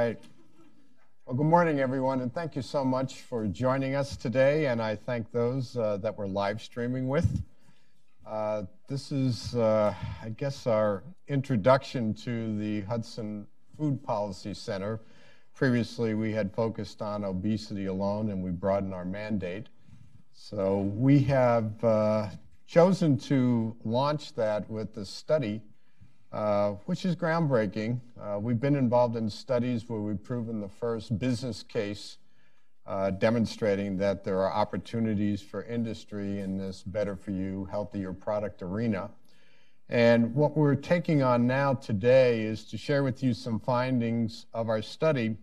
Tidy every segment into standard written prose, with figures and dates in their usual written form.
right. Well, good morning, everyone, and thank you so much for joining us today. And I thank those that we're live streaming with. This is, I guess, our introduction to the Hudson Food Policy Center. Previously, we had focused on obesity alone, and we broadened our mandate. So we have chosen to launch that with the study, which is groundbreaking. We've been involved in studies where we've proven the first business case demonstrating that there are opportunities for industry in this better for you, healthier product arena. And what we're taking on now today is to share with you some findings of our study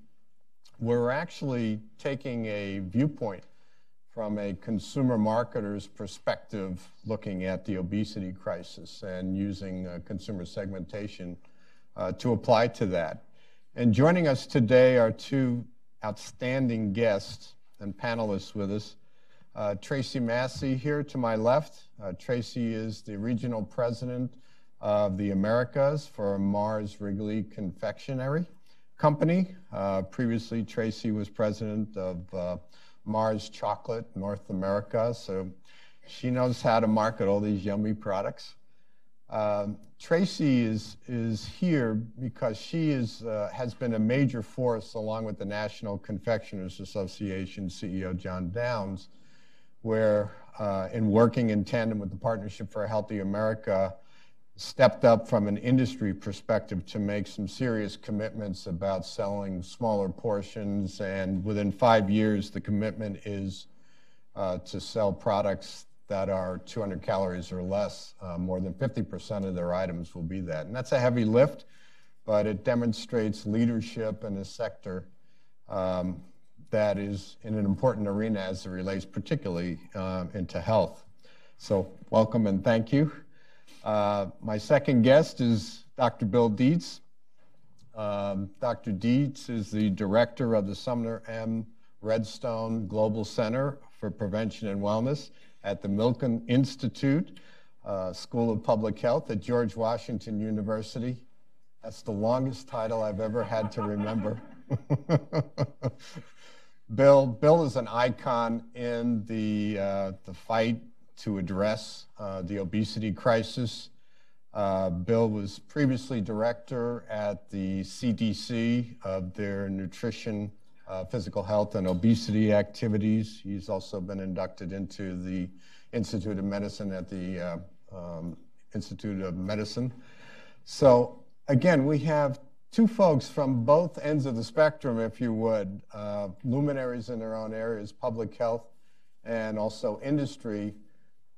where we're actually taking a viewpoint from a consumer marketer's perspective, looking at the obesity crisis and using consumer segmentation to apply to that. And joining us today are two outstanding guests and panelists with us. Tracy Massey here to my left. Tracy is the regional president of the Americas for Mars Wrigley Confectionery Company. Previously, Tracy was president of Mars Chocolate North America, so she knows how to market all these yummy products. Tracy is here because she has been a major force along with the National Confectioners Association CEO John Downs, where in working in tandem with the Partnership for a Healthy America, stepped up from an industry perspective to make some serious commitments about selling smaller portions. And within 5 years, the commitment is to sell products that are 200 calories or less. More than 50% of their items will be that. And that's a heavy lift, but it demonstrates leadership in a sector that is in an important arena as it relates particularly into health. So welcome and thank you. My second guest is Dr. Bill Dietz. Dr. Dietz is the director of the Sumner M. Redstone Global Center for Prevention and Wellness at the Milken Institute School of Public Health at George Washington University. That's the longest title I've ever had to remember. Bill is an icon in the fight to address the obesity crisis. Bill was previously director at the CDC of their nutrition, physical health, and obesity activities. He's also been inducted into the Institute of Medicine at the Institute of Medicine. So again, we have two folks from both ends of the spectrum, if you would, luminaries in their own areas, public health and also industry,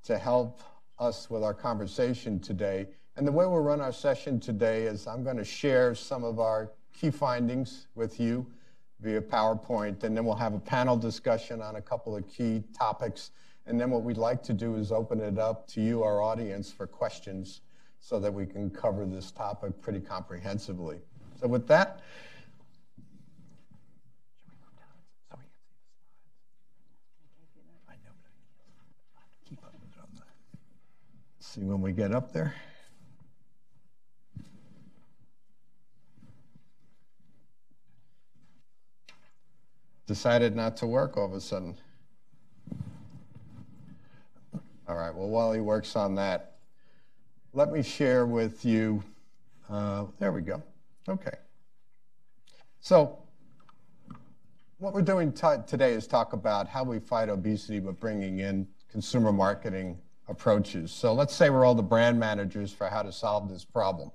to help us with our conversation today. And the way we'll run our session today is I'm going to share some of our key findings with you via PowerPoint, and then we'll have a panel discussion on a couple of key topics. And then what we'd like to do is open it up to you, our audience, for questions so that we can cover this topic pretty comprehensively. So with that, see when we get up there. Decided not to work all of a sudden. All right, well, while he works on that, let me share with you, there we go. Okay. So what we're doing today is talk about how we fight obesity, but bringing in consumer marketing approaches. So let's say we're all the brand managers for how to solve this problem.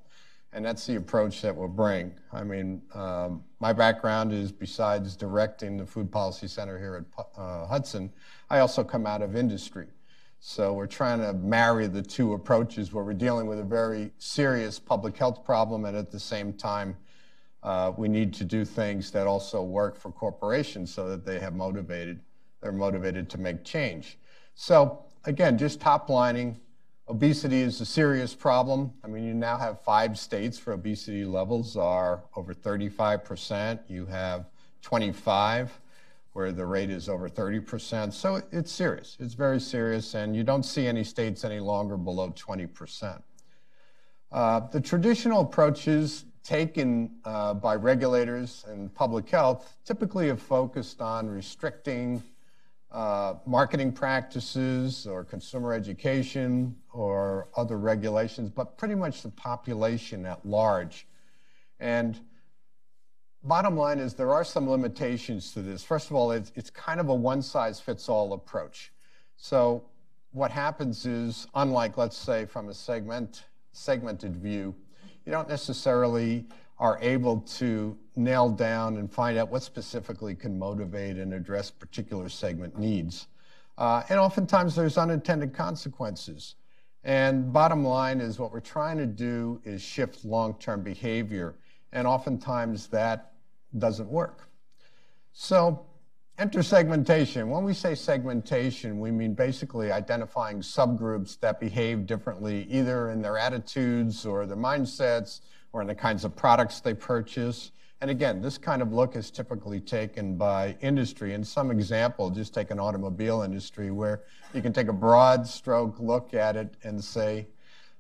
And that's the approach that we'll bring. I mean, my background is, besides directing the Food Policy Center here at Hudson, I also come out of industry. So we're trying to marry the two approaches where we're dealing with a very serious public health problem, and at the same time, we need to do things that also work for corporations so that they're motivated to make change. So again, just top lining, obesity is a serious problem. I mean, you now have 5 states where obesity levels are over 35%. You have 25 where the rate is over 30%. So it's serious. It's very serious, and you don't see any states any longer below 20%. The traditional approaches taken by regulators and public health typically have focused on restricting marketing practices or consumer education or other regulations, but pretty much the population at large. And bottom line is there are some limitations to this. First of all, it's kind of a one-size-fits-all approach. So what happens is, unlike, let's say, from a segmented view, you don't necessarily are able to nail down and find out what specifically can motivate and address particular segment needs. And oftentimes there's unintended consequences. And bottom line is what we're trying to do is shift long-term behavior. And oftentimes that doesn't work. So enter segmentation. When we say segmentation, we mean basically identifying subgroups that behave differently, either in their attitudes or their mindsets or in the kinds of products they purchase. And again, this kind of look is typically taken by industry. And some example, just take an automobile industry where you can take a broad stroke look at it and say,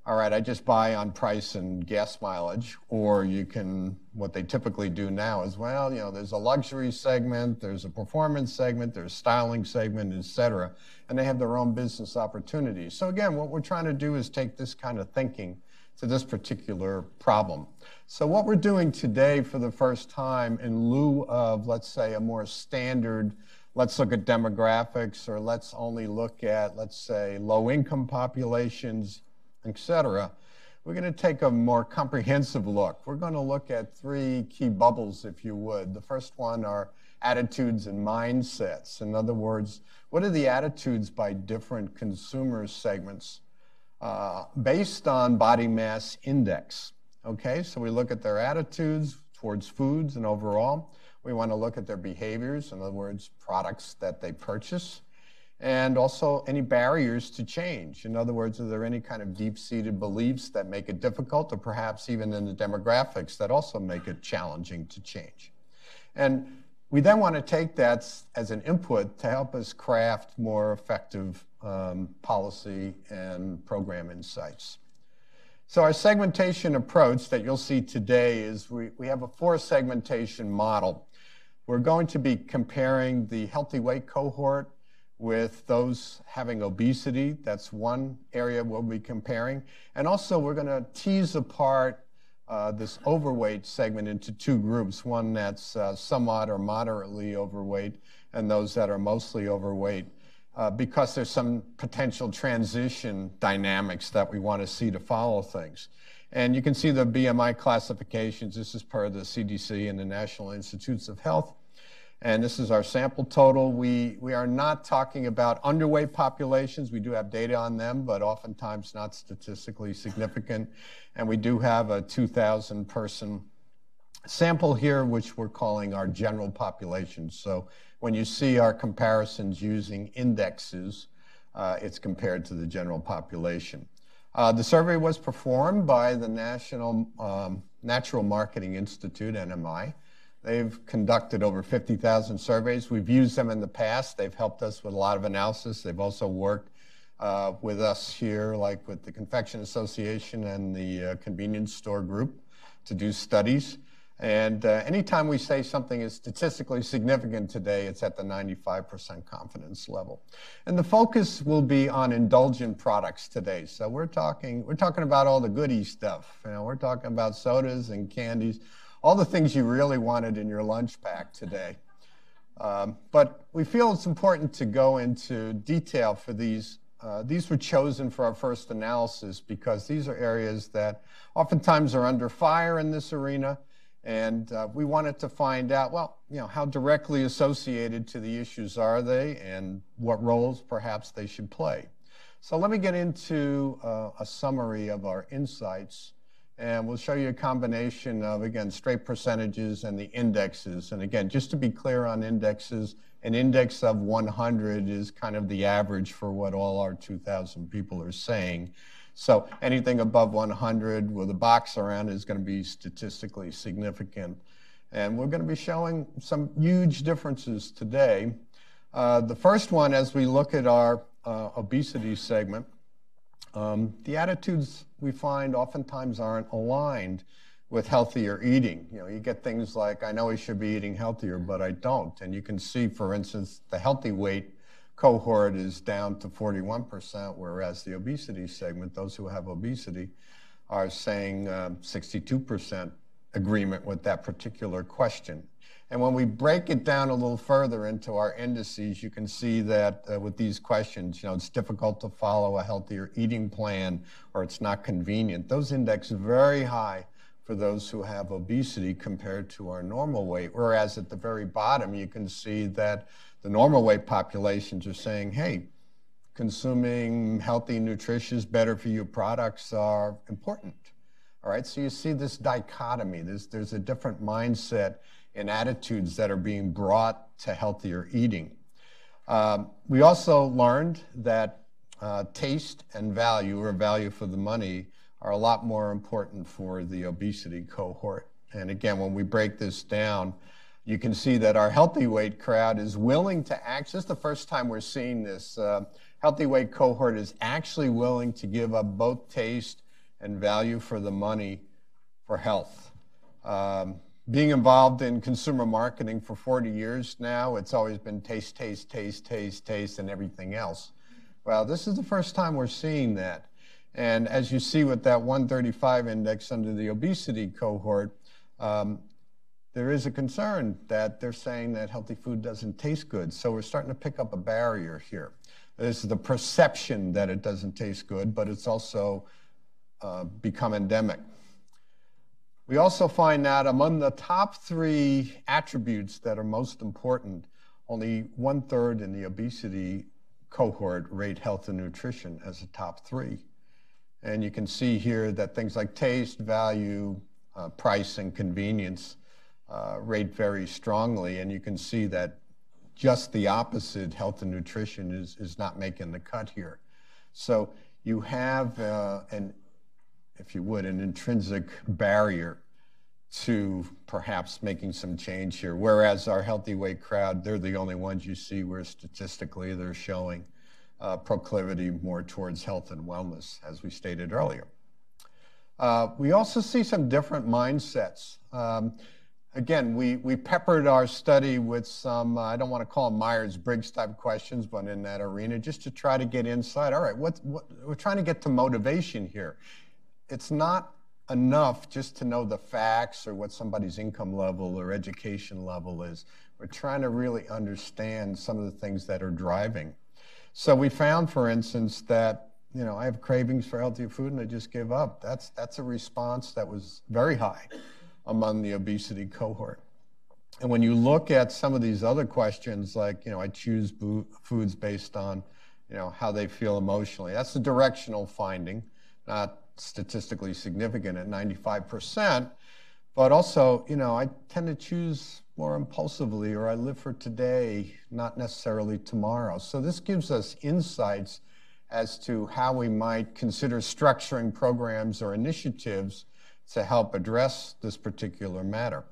all right, I just buy on price and gas mileage. Or you can, what they typically do now is, well, you know, there's a luxury segment, there's a performance segment, there's a styling segment, et cetera. And they have their own business opportunities. So again, what we're trying to do is take this kind of thinking to this particular problem. So what we're doing today for the first time, in lieu of, let's say, a more standard, let's look at demographics, or let's only look at, let's say, low-income populations, et cetera, we're going to take a more comprehensive look. We're going to look at three key bubbles, if you would. The first one are attitudes and mindsets. In other words, what are the attitudes by different consumer segments based on body mass index? Okay, so we look at their attitudes towards foods and overall. We want to look at their behaviors, in other words, products that they purchase. And also any barriers to change. In other words, are there any kind of deep-seated beliefs that make it difficult, or perhaps even in the demographics that also make it challenging to change? And we then want to take that as an input to help us craft more effective policy and program insights. So our segmentation approach that you'll see today is we have a 4-segmentation model. We're going to be comparing the healthy weight cohort with those having obesity. That's one area we'll be comparing. And also we're going to tease apart this overweight segment into 2 groups, one that's somewhat or moderately overweight and those that are mostly overweight, because there's some potential transition dynamics that we want to see to follow things. And you can see the BMI classifications. This is per the CDC and the National Institutes of Health. And this is our sample total. We are not talking about underweight populations. We do have data on them, but oftentimes not statistically significant. And we do have a 2,000 person sample here, which we're calling our general population. So when you see our comparisons using indexes, it's compared to the general population. The survey was performed by the National Natural Marketing Institute, NMI. They've conducted over 50,000 surveys. We've used them in the past. They've helped us with a lot of analysis. They've also worked with us here, like with the Confection Association and the Convenience Store Group, to do studies. And anytime we say something is statistically significant today, it's at the 95% confidence level. And the focus will be on indulgent products today. So we're talking about all the goodie stuff. You know, we're talking about sodas and candies, all the things you really wanted in your lunch pack today. But we feel it's important to go into detail for these. These were chosen for our first analysis because these are areas that oftentimes are under fire in this arena. And we wanted to find out, well, you know, how directly associated to the issues are they and what roles perhaps they should play. So let me get into a summary of our insights. And we'll show you a combination of, again, straight percentages and the indexes. And again, just to be clear on indexes, an index of 100 is kind of the average for what all our 2,000 people are saying. So anything above 100 with a box around is going to be statistically significant. And we're going to be showing some huge differences today. The first one, as we look at our obesity segment, the attitudes we find oftentimes aren't aligned with healthier eating. You know, you get things like, I know I should be eating healthier, but I don't. And you can see, for instance, the healthy weight cohort is down to 41%, whereas the obesity segment, those who have obesity, are saying 62% agreement with that particular question. And when we break it down a little further into our indices, you can see that with these questions, you know, it's difficult to follow a healthier eating plan, or it's not convenient. Those index very high for those who have obesity compared to our normal weight, whereas at the very bottom, you can see that the normal weight populations are saying, hey, consuming healthy, nutritious, better for you products are important. All right, so you see this dichotomy. There's a different mindset and attitudes that are being brought to healthier eating. We also learned that taste and value, or value for the money, are a lot more important for the obesity cohort. And again, when we break this down, you can see that our healthy weight crowd is willing to act. This is the first time we're seeing this. Healthy weight cohort is actually willing to give up both taste and value for the money for health. Being involved in consumer marketing for 40 years now, it's always been taste, taste, taste, taste, taste, and everything else. Well, this is the first time we're seeing that. And as you see with that 135 index under the obesity cohort, there is a concern that they're saying that healthy food doesn't taste good. So we're starting to pick up a barrier here. This is the perception that it doesn't taste good, but it's also become endemic. We also find that among the top 3 attributes that are most important, only 1/3 in the obesity cohort rate health and nutrition as the top 3. And you can see here that things like taste, value, price, and convenience rate very strongly. And you can see that just the opposite, health and nutrition, is not making the cut here. So you have if you would, an intrinsic barrier to perhaps making some change here. Whereas our healthy weight crowd, they're the only ones you see where statistically they're showing proclivity more towards health and wellness, as we stated earlier. We also see some different mindsets. Again, we peppered our study with some, I don't want to call them Myers-Briggs type questions, but in that arena, just to try to get insight. All right, we're trying to get to motivation here. It's not enough just to know the facts or what somebody's income level or education level is. We're trying to really understand some of the things that are driving. So we found, for instance, that, you know, I have cravings for healthier food and I just give up. That's a response that was very high among the obesity cohort. And when you look at some of these other questions, like, you know, I choose foods based on, you know, how they feel emotionally. That's the directional finding, not statistically significant at 95%, but also, you know, I tend to choose more impulsively, or I live for today, not necessarily tomorrow. So this gives us insights as to how we might consider structuring programs or initiatives to help address this particular matter.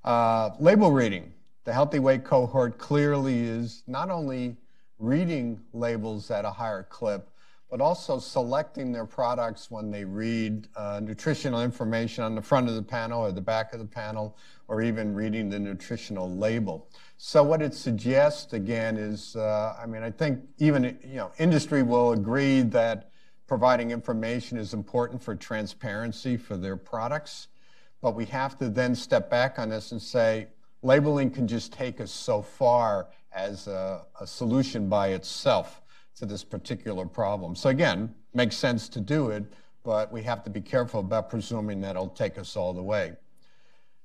Label reading. The healthy weight cohort clearly is not only reading labels at a higher clip, but also selecting their products when they read nutritional information on the front of the panel or the back of the panel, or even reading the nutritional label. So what it suggests, again, is, I mean, I think even, you know, industry will agree that providing information is important for transparency for their products, but we have to then step back on this and say, labeling can just take us so far as a solution by itself to this particular problem. So again, makes sense to do it, but we have to be careful about presuming that it'll take us all the way.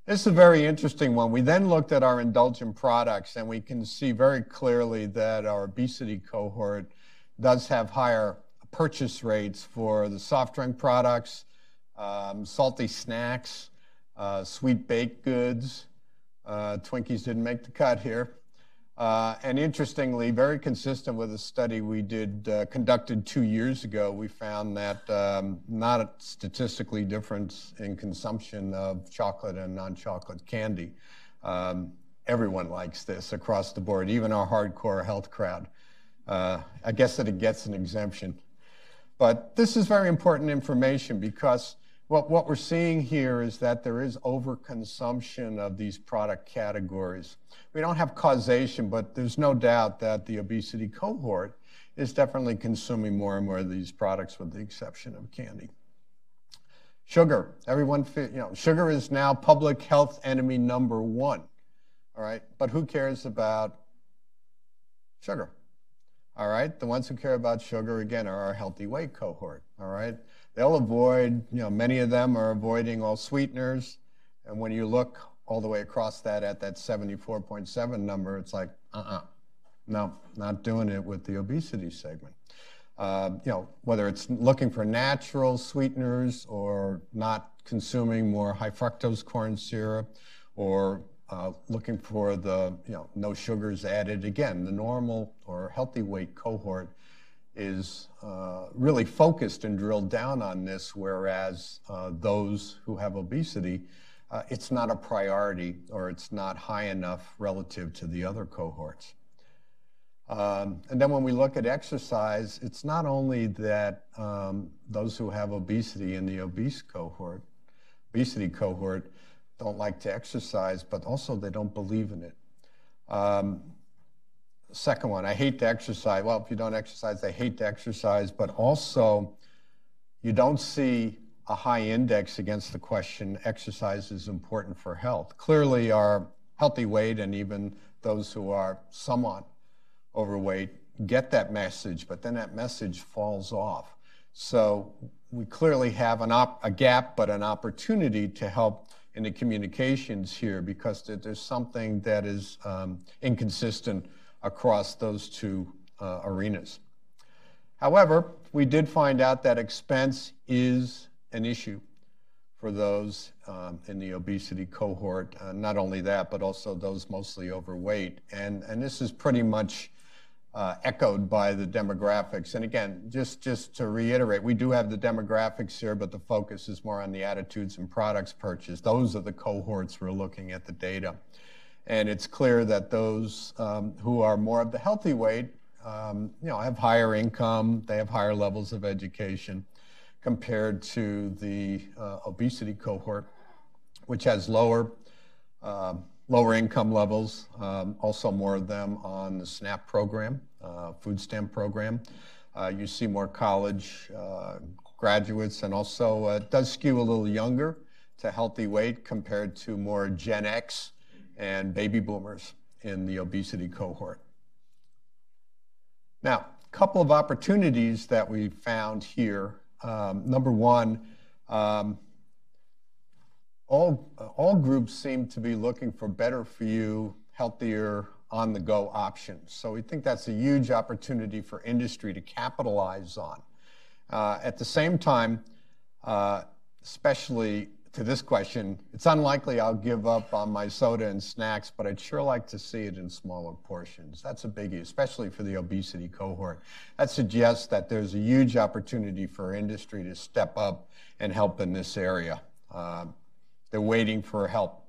This is a very interesting one. We then looked at our indulgent products, and we can see very clearly that our obesity cohort does have higher purchase rates for the soft drink products, salty snacks, sweet baked goods. Twinkies didn't make the cut here. And interestingly, very consistent with a study we conducted 2 years ago, we found that not a statistically difference in consumption of chocolate and non-chocolate candy. Everyone likes this across the board, even our hardcore health crowd. I guess that it gets an exemption. But this is very important information, because what we're seeing here is that there is overconsumption of these product categories. We don't have causation, but there's no doubt that the obesity cohort is definitely consuming more and more of these products, with the exception of candy. Sugar, everyone, sugar is now public health enemy number 1, all right? But who cares about sugar? All right, the ones who care about sugar, again, are our healthy weight cohort, all right? They'll avoid, many of them are avoiding all sweeteners. And when you look all the way across that at that 74.7 number, it's like, no, not doing it with the obesity segment. Whether it's looking for natural sweeteners or not consuming more high fructose corn syrup, or looking for the, no sugars added. Again, the normal or healthy weight cohort is really focused and drilled down on this, whereas those who have obesity, it's not a priority, or it's not high enough relative to the other cohorts. And then when we look at exercise, it's not only that those who have obesity in the obesity cohort don't like to exercise, but also they don't believe in it. Second one, I hate to exercise. Well, if you don't exercise, I hate to exercise, but also you don't see a high index against the question, exercise is important for health. Clearly our healthy weight, and even those who are somewhat overweight, get that message, but then that message falls off. So we clearly have a gap, but an opportunity to help in the communications here, because there's something that is inconsistent across those two arenas. However, we did find out that expense is an issue for those in the obesity cohort. Not only that, but also those mostly overweight. And this is pretty much echoed by the demographics. And again, just to reiterate, we do have the demographics here, but the focus is more on the attitudes and products purchased. Those are the cohorts we're looking at the data. And it's clear that those who are more of the healthy weight, have higher income, they have higher levels of education compared to the obesity cohort, which has lower income levels, also more of them on the SNAP program, food stamp program. You see more college graduates, and also it does skew a little younger to healthy weight compared to more Gen X and baby boomers in the obesity cohort. Now, a couple of opportunities that we found here. Number one, all groups seem to be looking for better for you, healthier, on-the-go options. So we think that's a huge opportunity for industry to capitalize on. At the same time, especially to this question, it's unlikely I'll give up on my soda and snacks, but I'd sure like to see it in smaller portions. That's a biggie, especially for the obesity cohort. That suggests that there's a huge opportunity for industry to step up and help in this area. They're waiting for help.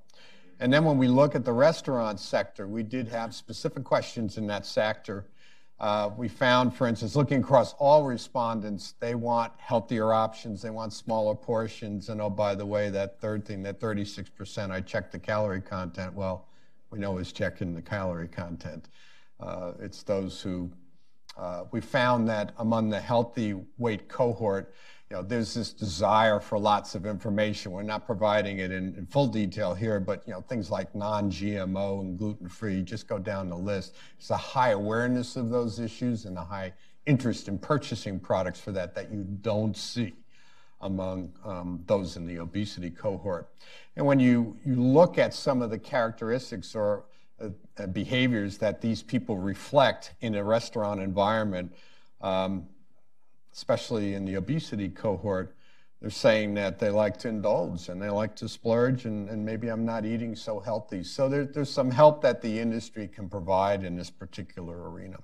And then when we look at the restaurant sector, we did have specific questions in that sector. We found, for instance, looking across all respondents, they want healthier options, they want smaller portions, and oh, by the way, that third thing, that 36%, I checked the calorie content. Well, we know is checking the calorie content. It's those who, we found that among the healthy weight cohort, there's this desire for lots of information. We're not providing it in full detail here, but things like non-GMO and gluten-free, just go down the list. It's a high awareness of those issues and a high interest in purchasing products for that you don't see among those in the obesity cohort. And when you look at some of the characteristics or behaviors that these people reflect in a restaurant environment, especially in the obesity cohort, they're saying that they like to indulge and they like to splurge, and maybe I'm not eating so healthy. So there's some help that the industry can provide in this particular arena.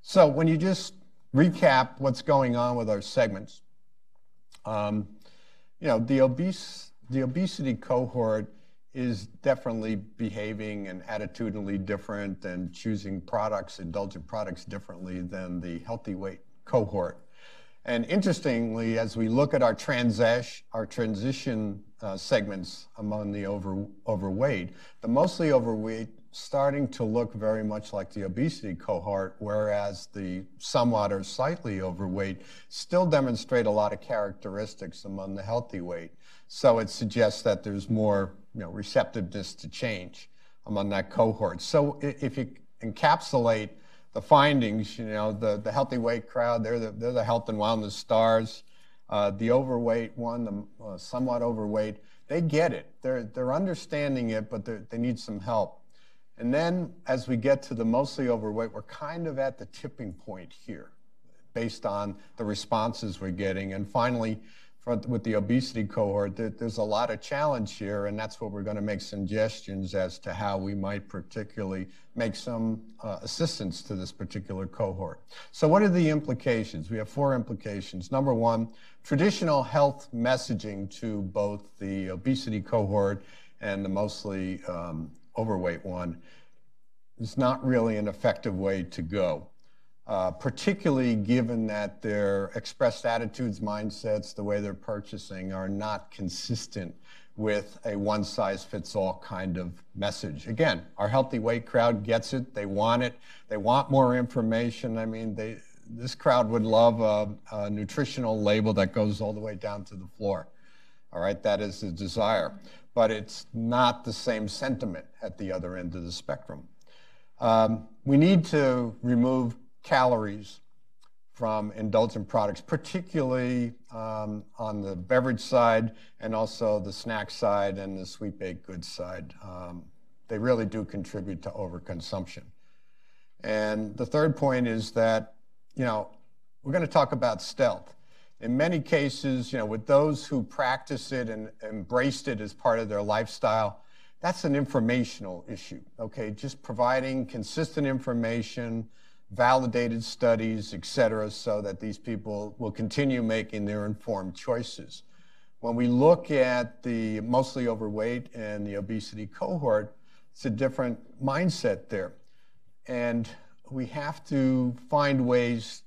So when you just recap what's going on with our segments, the obesity cohort is definitely behaving and attitudinally different and choosing products, indulgent products, differently than the healthy weight cohort. And interestingly, as we look at our transition segments among the overweight, the mostly overweight starting to look very much like the obesity cohort, whereas the somewhat or slightly overweight still demonstrate a lot of characteristics among the healthy weight. So it suggests that there's more receptiveness to change among that cohort. So if you encapsulate the findings, the healthy weight crowd, they're the health and wellness stars. The overweight one, the somewhat overweight, they get it. They're understanding it, but they need some help. And then as we get to the mostly overweight, we're kind of at the tipping point here based on the responses we're getting. And finally, with the obesity cohort, there's a lot of challenge here, and that's what we're going to make suggestions as to how we might particularly make some assistance to this particular cohort. So what are the implications? We have 4 implications. Number 1, traditional health messaging to both the obesity cohort and the mostly overweight one is not really an effective way to go. Particularly given that their expressed attitudes, mindsets, the way they're purchasing are not consistent with a one-size-fits-all kind of message. Again, our healthy weight crowd gets it. They want it. They want more information. I mean, this crowd would love a nutritional label that goes all the way down to the floor. All right, that is the desire. But it's not the same sentiment at the other end of the spectrum. We need to remove calories from indulgent products, particularly on the beverage side and also the snack side and the sweet baked goods side. They really do contribute to overconsumption. And the third point is that, we're going to talk about stealth. In many cases, with those who practice it and embraced it as part of their lifestyle, that's an informational issue, okay? Just providing consistent information, validated studies, et cetera, so that these people will continue making their informed choices. When we look at the mostly overweight and the obesity cohort, it's a different mindset there. And we have to find ways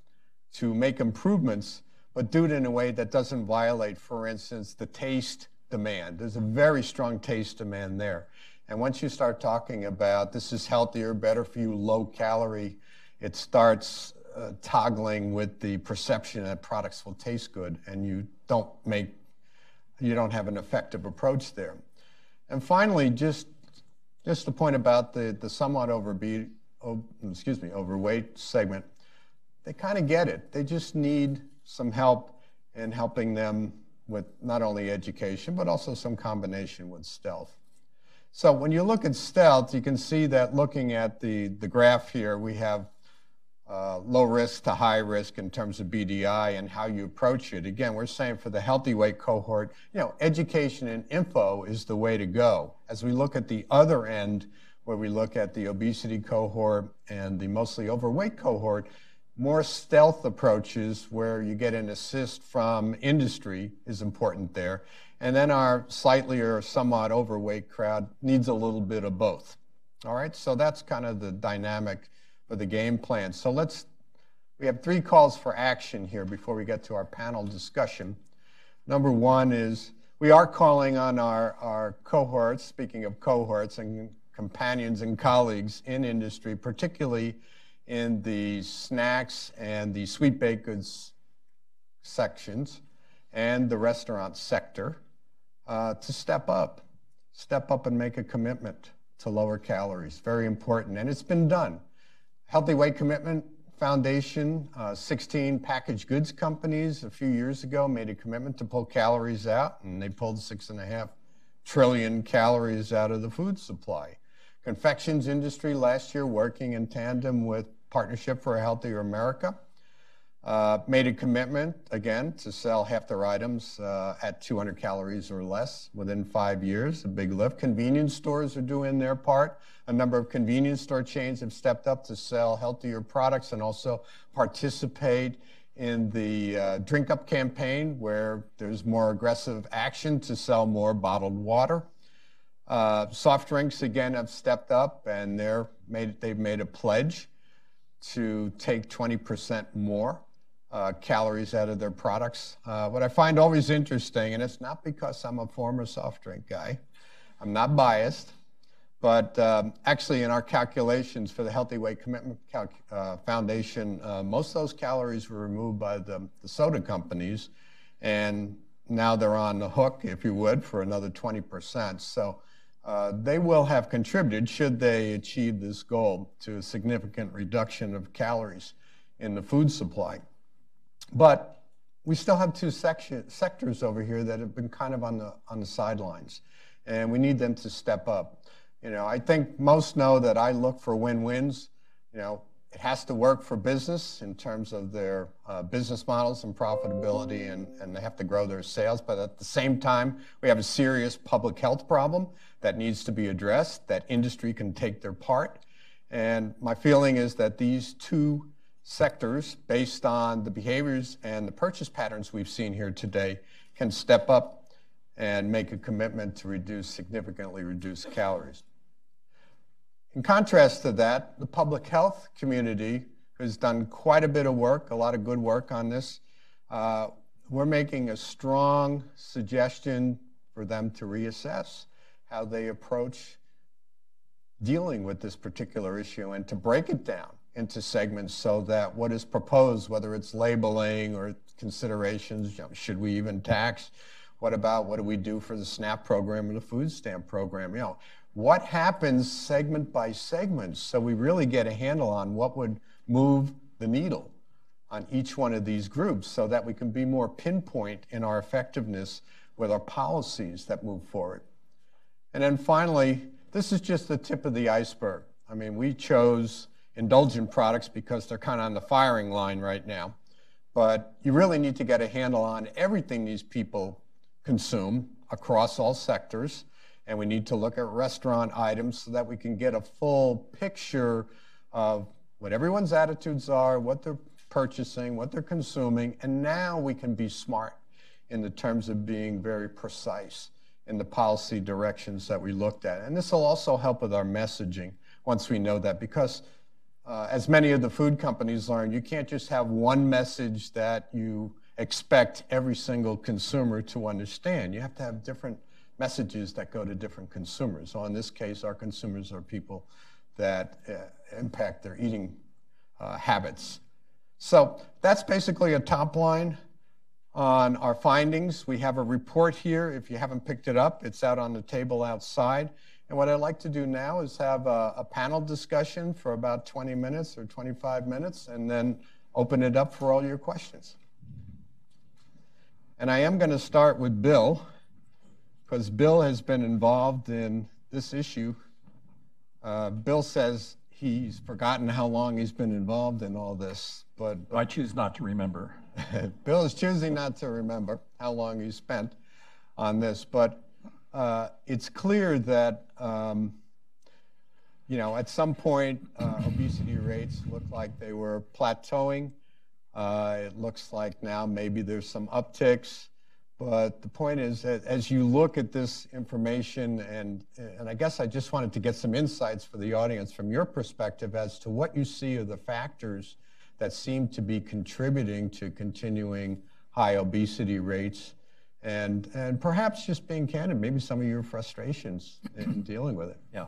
to make improvements, but do it in a way that doesn't violate, for instance, the taste demand. There's a very strong taste demand there. And once you start talking about this is healthier, better for you, low calorie, it starts toggling with the perception that products will taste good, and you don't have an effective approach there. And finally, just the point about the somewhat overweight segment, they kind of get it. They just need some help in helping them with not only education, but also some combination with stealth. So when you look at stealth, you can see that looking at the graph here, we have low risk to high risk in terms of BDI and how you approach it. Again, we're saying for the healthy weight cohort, education and info is the way to go. As we look at the other end, where we look at the obesity cohort and the mostly overweight cohort, more stealth approaches where you get an assist from industry is important there. And then our slightly or somewhat overweight crowd needs a little bit of both. All right, so that's kind of the dynamic for the game plan. So we have 3 calls for action here before we get to our panel discussion. Number 1 is we are calling on our cohorts, speaking of cohorts and companions and colleagues in industry, particularly in the snacks and the sweet baked goods sections and the restaurant sector to step up and make a commitment to lower calories. Very important, and it's been done. Healthy Weight Commitment Foundation, 16 packaged goods companies a few years ago made a commitment to pull calories out, and they pulled 6.5 trillion calories out of the food supply. Confections industry last year, working in tandem with Partnership for a Healthier America, made a commitment, again, to sell half their items at 200 calories or less within 5 years, a big lift. Convenience stores are doing their part. A number of convenience store chains have stepped up to sell healthier products and also participate in the Drink Up campaign, where there's more aggressive action to sell more bottled water. Soft drinks, again, have stepped up, and they've made a pledge to take 20% more calories out of their products. What I find always interesting, and it's not because I'm a former soft drink guy, I'm not biased, but actually in our calculations for the Healthy Weight Commitment Foundation, most of those calories were removed by the soda companies, and now they're on the hook, if you would, for another 20%. So they will have contributed, should they achieve this goal, to a significant reduction of calories in the food supply. But we still have two sectors over here that have been kind of on the sidelines, and we need them to step up. You know, I think most know that I look for win-wins. You know, it has to work for business in terms of their business models and profitability, and they have to grow their sales. But at the same time, we have a serious public health problem that needs to be addressed, that industry can take their part. And my feeling is that these two sectors, based on the behaviors and the purchase patterns we've seen here today, can step up and make a commitment to significantly reduce calories. In contrast to that, the public health community has done quite a bit of work, a lot of good work on this. We're making a strong suggestion for them to reassess how they approach dealing with this particular issue and to break it down into segments so that what is proposed, whether it's labeling or considerations, you know, should we even tax? What do we do for the SNAP program or the food stamp program? You know, what happens segment by segment so we really get a handle on what would move the needle on each one of these groups so that we can be more pinpoint in our effectiveness with our policies that move forward. And then finally, this is just the tip of the iceberg. I mean, we chose indulgent products because they're kind of on the firing line right now. But you really need to get a handle on everything these people consume across all sectors. And we need to look at restaurant items so that we can get a full picture of what everyone's attitudes are, what they're purchasing, what they're consuming. And now we can be smart in the terms of being very precise in the policy directions that we looked at. And this will also help with our messaging once we know that, because as many of the food companies learn, you can't just have one message that you expect every single consumer to understand. You have to have different messages that go to different consumers. So in this case, our consumers are people that impact their eating habits. So that's basically a top line on our findings. We have a report here. If you haven't picked it up, it's out on the table outside. And what I'd like to do now is have a panel discussion for about 20 minutes or 25 minutes, and then open it up for all your questions. And I am going to start with Bill, because Bill has been involved in this issue. Bill says he's forgotten how long he's been involved in all this, but I choose not to remember. Bill is choosing not to remember how long he spent on this, but it's clear that you know, at some point obesity rates looked like they were plateauing. It looks like now maybe there's some upticks. But the point is that as you look at this information, and I guess I just wanted to get some insights for the audience from your perspective as to what you see are the factors that seem to be contributing to continuing high obesity rates, and perhaps just being candid, maybe some of your frustrations in dealing with it. Yeah.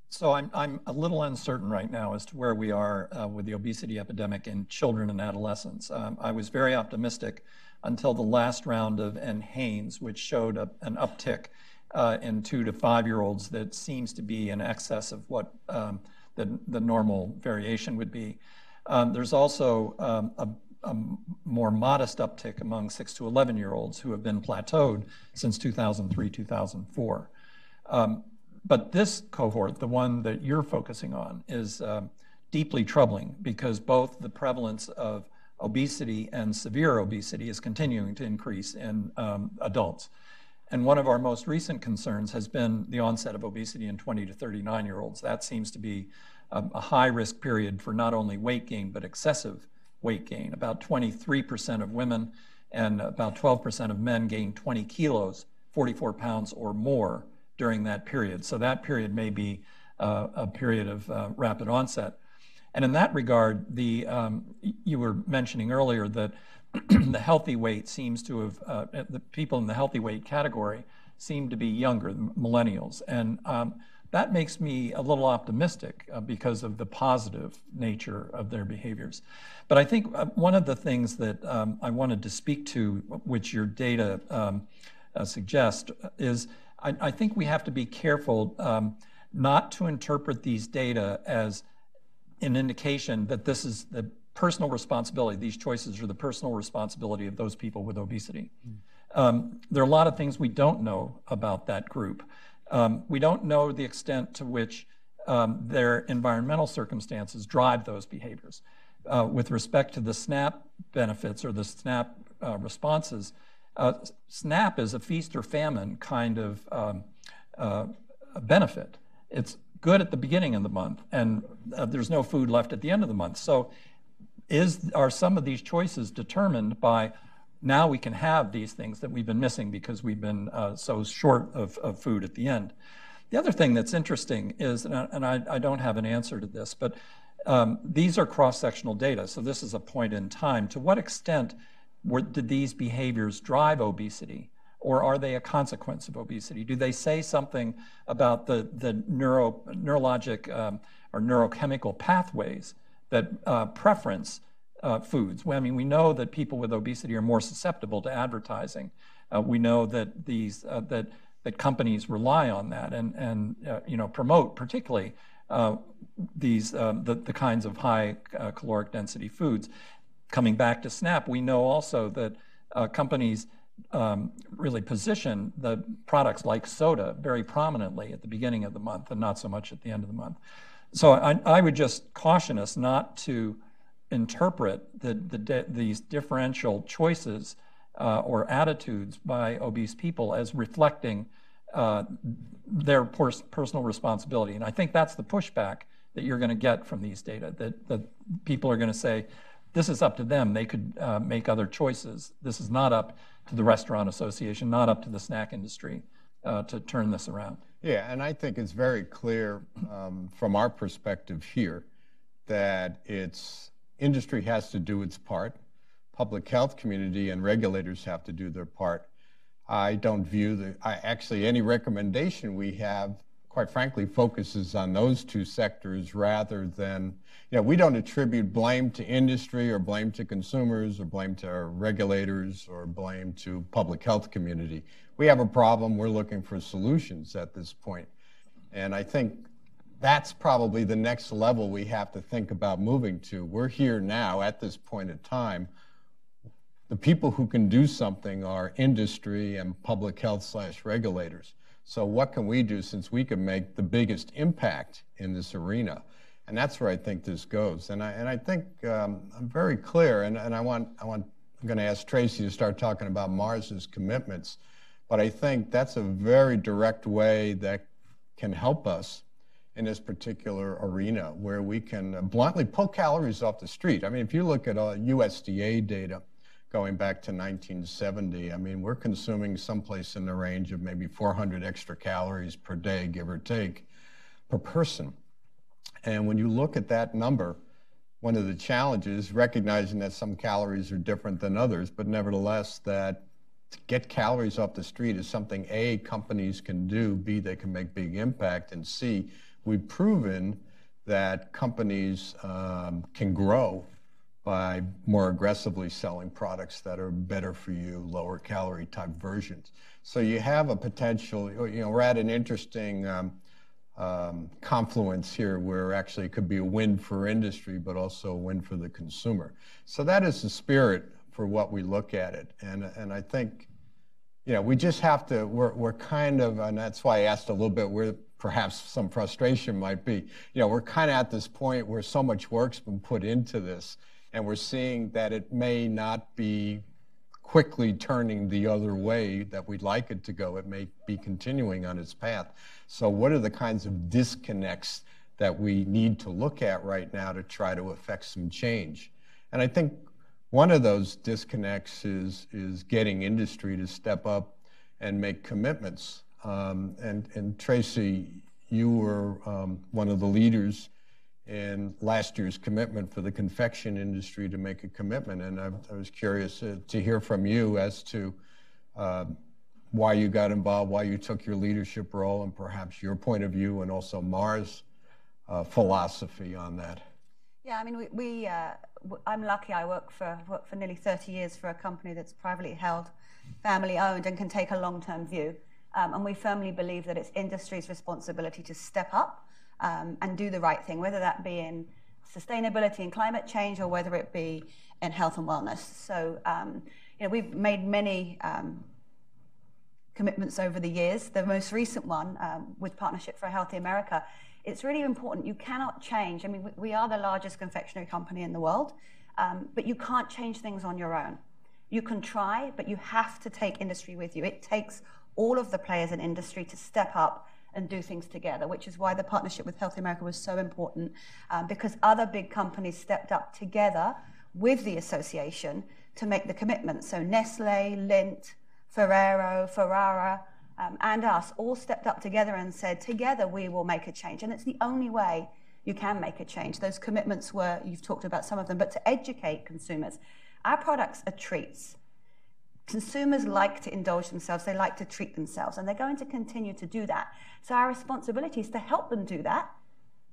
So I'm a little uncertain right now as to where we are with the obesity epidemic in children and adolescents. I was very optimistic until the last round of NHANES, which showed an uptick in 2 to 5-year-olds that seems to be in excess of what the normal variation would be. There's also a more modest uptick among 6 to 11-year-olds who have been plateaued since 2003, 2004. But this cohort, the one that you're focusing on, is deeply troubling because both the prevalence of obesity and severe obesity is continuing to increase in adults. And one of our most recent concerns has been the onset of obesity in 20 to 39-year-olds. That seems to be a high-risk period for not only weight gain, but excessive weight gain. About 23% of women and about 12% of men gain 20 kilos, 44 pounds or more during that period. So that period may be a period of rapid onset. And in that regard, you were mentioning earlier that the healthy weight seems to have, the people in the healthy weight category seem to be younger, millennials. And that makes me a little optimistic because of the positive nature of their behaviors. But I think one of the things that I wanted to speak to, which your data suggest, is I think we have to be careful not to interpret these data as an indication that this is the personal responsibility. These choices are the personal responsibility of those people with obesity. There are a lot of things we don't know about that group. We don't know the extent to which their environmental circumstances drive those behaviors. With respect to the SNAP benefits or the SNAP responses, SNAP is a feast or famine kind of benefit. It's good at the beginning of the month, and there's no food left at the end of the month. So are some of these choices determined by now we can have these things that we've been missing because we've been so short of food at the end? The other thing that's interesting is, and I don't have an answer to this, but these are cross-sectional data, so this is a point in time. To what extent did these behaviors drive obesity, or are they a consequence of obesity? Do they say something about the neurologic or neurochemical pathways that preference foods? Well, I mean, we know that people with obesity are more susceptible to advertising. We know that that companies rely on that and promote particularly the kinds of high caloric density foods. Coming back to SNAP, we know also that companies really position the products like soda very prominently at the beginning of the month and not so much at the end of the month. So I would just caution us not to interpret these differential choices or attitudes by obese people as reflecting their personal responsibility. And I think that's the pushback that you're going to get from these data, that people are going to say, this is up to them. They could make other choices. This is not up to the Restaurant Association, not up to the snack industry to turn this around. Yeah, and I think it's very clear from our perspective here that industry has to do its part, public health community and regulators have to do their part. I don't view actually any recommendation we have, quite frankly, focuses on those two sectors rather than, we don't attribute blame to industry or blame to consumers or blame to our regulators or blame to public health community. We have a problem, we're looking for solutions at this point. And I think that's probably the next level we have to think about moving to. We're here now at this point in time. The people who can do something are industry and public health / regulators. So what can we do since we can make the biggest impact in this arena? And that's where I think this goes. And I think I'm very clear, and I'm going to ask Tracy to start talking about Mars's commitments, but I think that's a very direct way that can help us in this particular arena where we can bluntly pull calories off the street. I mean, if you look at USDA data going back to 1970, I mean, we're consuming someplace in the range of maybe 400 extra calories per day, give or take, per person. And when you look at that number, one of the challenges, recognizing that some calories are different than others, but nevertheless that to get calories off the street is something A, companies can do, B, they can make big impact, and C, we've proven that companies can grow by more aggressively selling products that are better for you, lower calorie type versions. So you have a potential, we're at an interesting confluence here where actually it could be a win for industry, but also a win for the consumer. So that is the spirit for what we look at it. And I think, we just have to, we're kind of, and that's why I asked a little bit where perhaps some frustration might be. We're kind of at this point where so much work's been put into this, and we're seeing that it may not be quickly turning the other way that we'd like it to go. It may be continuing on its path. So what are the kinds of disconnects that we need to look at right now to try to affect some change? And I think one of those disconnects is getting industry to step up and make commitments. And Tracy, you were one of the leaders in last year's commitment for the confection industry to make a commitment. And I was curious to hear from you as to why you got involved, why you took your leadership role, and perhaps your point of view and also Mars' philosophy on that. Yeah, I mean, I'm lucky. I worked for nearly 30 years for a company that's privately held, family owned, and can take a long-term view. And we firmly believe that it's industry's responsibility to step up and do the right thing, whether that be in sustainability and climate change or whether it be in health and wellness. So, we've made many commitments over the years. The most recent one with Partnership for a Healthy America, it's really important. You cannot change. I mean, we are the largest confectionery company in the world, but you can't change things on your own. You can try, but you have to take industry with you. It takes all of the players in industry to step up and do things together, which is why the partnership with Healthy America was so important, because other big companies stepped up together with the association to make the commitment. So Nestle, Lindt, Ferrara, and us all stepped up together and said, together we will make a change. And it's the only way you can make a change. Those commitments were, you've talked about some of them, but to educate consumers. Our products are treats. Consumers like to indulge themselves, they like to treat themselves, and they're going to continue to do that. So our responsibility is to help them do that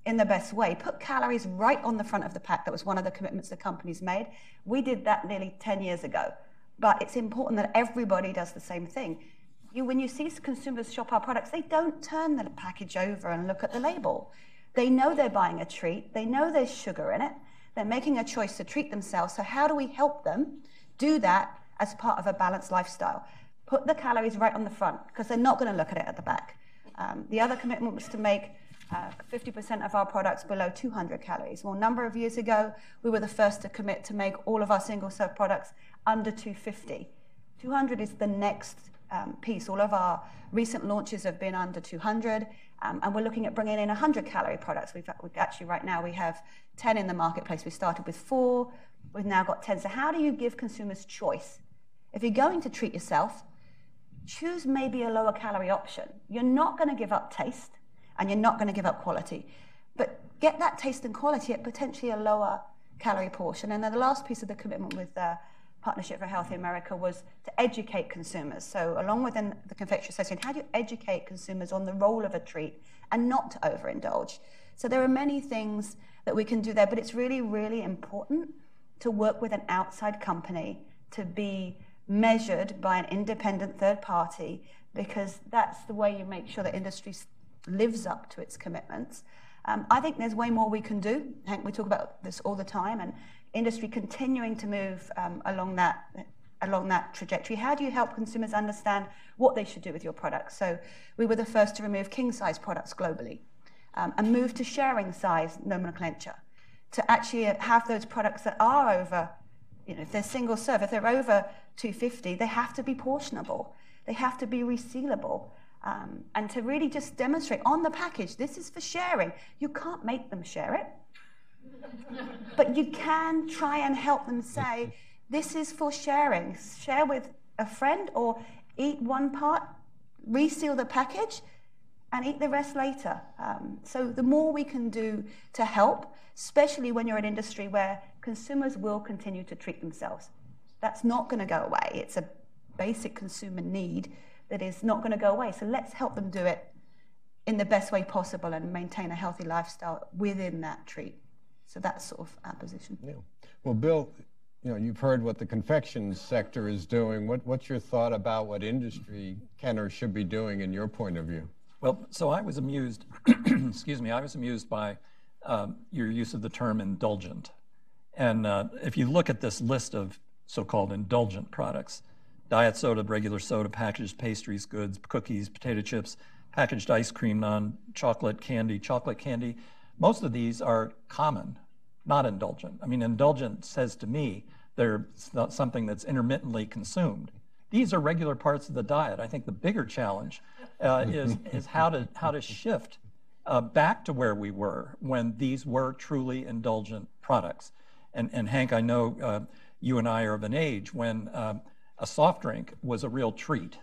in the best way. Put calories right on the front of the pack. That was one of the commitments the companies made. We did that nearly 10 years ago. But it's important that everybody does the same thing. When you see consumers shop our products, they don't turn the package over and look at the label. They know they're buying a treat. They know there's sugar in it. They're making a choice to treat themselves. So how do we help them do that as part of a balanced lifestyle? Put the calories right on the front, because they're not going to look at it at the back. The other commitment was to make 50% of our products below 200 calories. Well, a number of years ago, we were the first to commit to make all of our single-serve products under 250. 200 is the next piece. All of our recent launches have been under 200, and we're looking at bringing in 100-calorie products. We've actually, right now, we have 10 in the marketplace. We started with 4. We've now got 10. So how do you give consumers choice? If you're going to treat yourself, choose maybe a lower calorie option. You're not going to give up taste, and you're not going to give up quality. But get that taste and quality at potentially a lower calorie portion. And then the last piece of the commitment with Partnership for Healthy America was to educate consumers. So along with the Confectionery Association, how do you educate consumers on the role of a treat and not to overindulge? So there are many things that we can do there, but it's really, really important to work with an outside company, to be measured by an independent third party, because that's the way you make sure that industry lives up to its commitments. I think there's way more we can do. Hank, we talk about this all the time, and industry continuing to move along that trajectory. How do you help consumers understand what they should do with your products? So we were the first to remove king-size products globally and move to sharing size nomenclature, to actually have those products that are over, if they're single serve, if they're over 250, they have to be portionable. They have to be resealable. And to really just demonstrate on the package, this is for sharing. You can't make them share it. But you can try and help them say, this is for sharing. Share with a friend, or eat one part, reseal the package, and eat the rest later. So the more we can do to help, especially when you're in an industry where consumers will continue to treat themselves. That's not going to go away. It's a basic consumer need that is not going to go away. So let's help them do it in the best way possible and maintain a healthy lifestyle within that treat. So that's sort of our position. Yeah. Well, Bill, you've heard what the confection sector is doing. What's your thought about what industry can or should be doing in your point of view? Well, so I was amused, excuse me, I was amused by your use of the term indulgent. And if you look at this list of so-called indulgent products, diet soda, regular soda, packaged pastries, goods, cookies, potato chips, packaged ice cream, chocolate candy, most of these are common, not indulgent. I mean, indulgent says to me they're something that's intermittently consumed. These are regular parts of the diet. I think the bigger challenge is how to shift back to where we were when these were truly indulgent products. And Hank, I know you and I are of an age when a soft drink was a real treat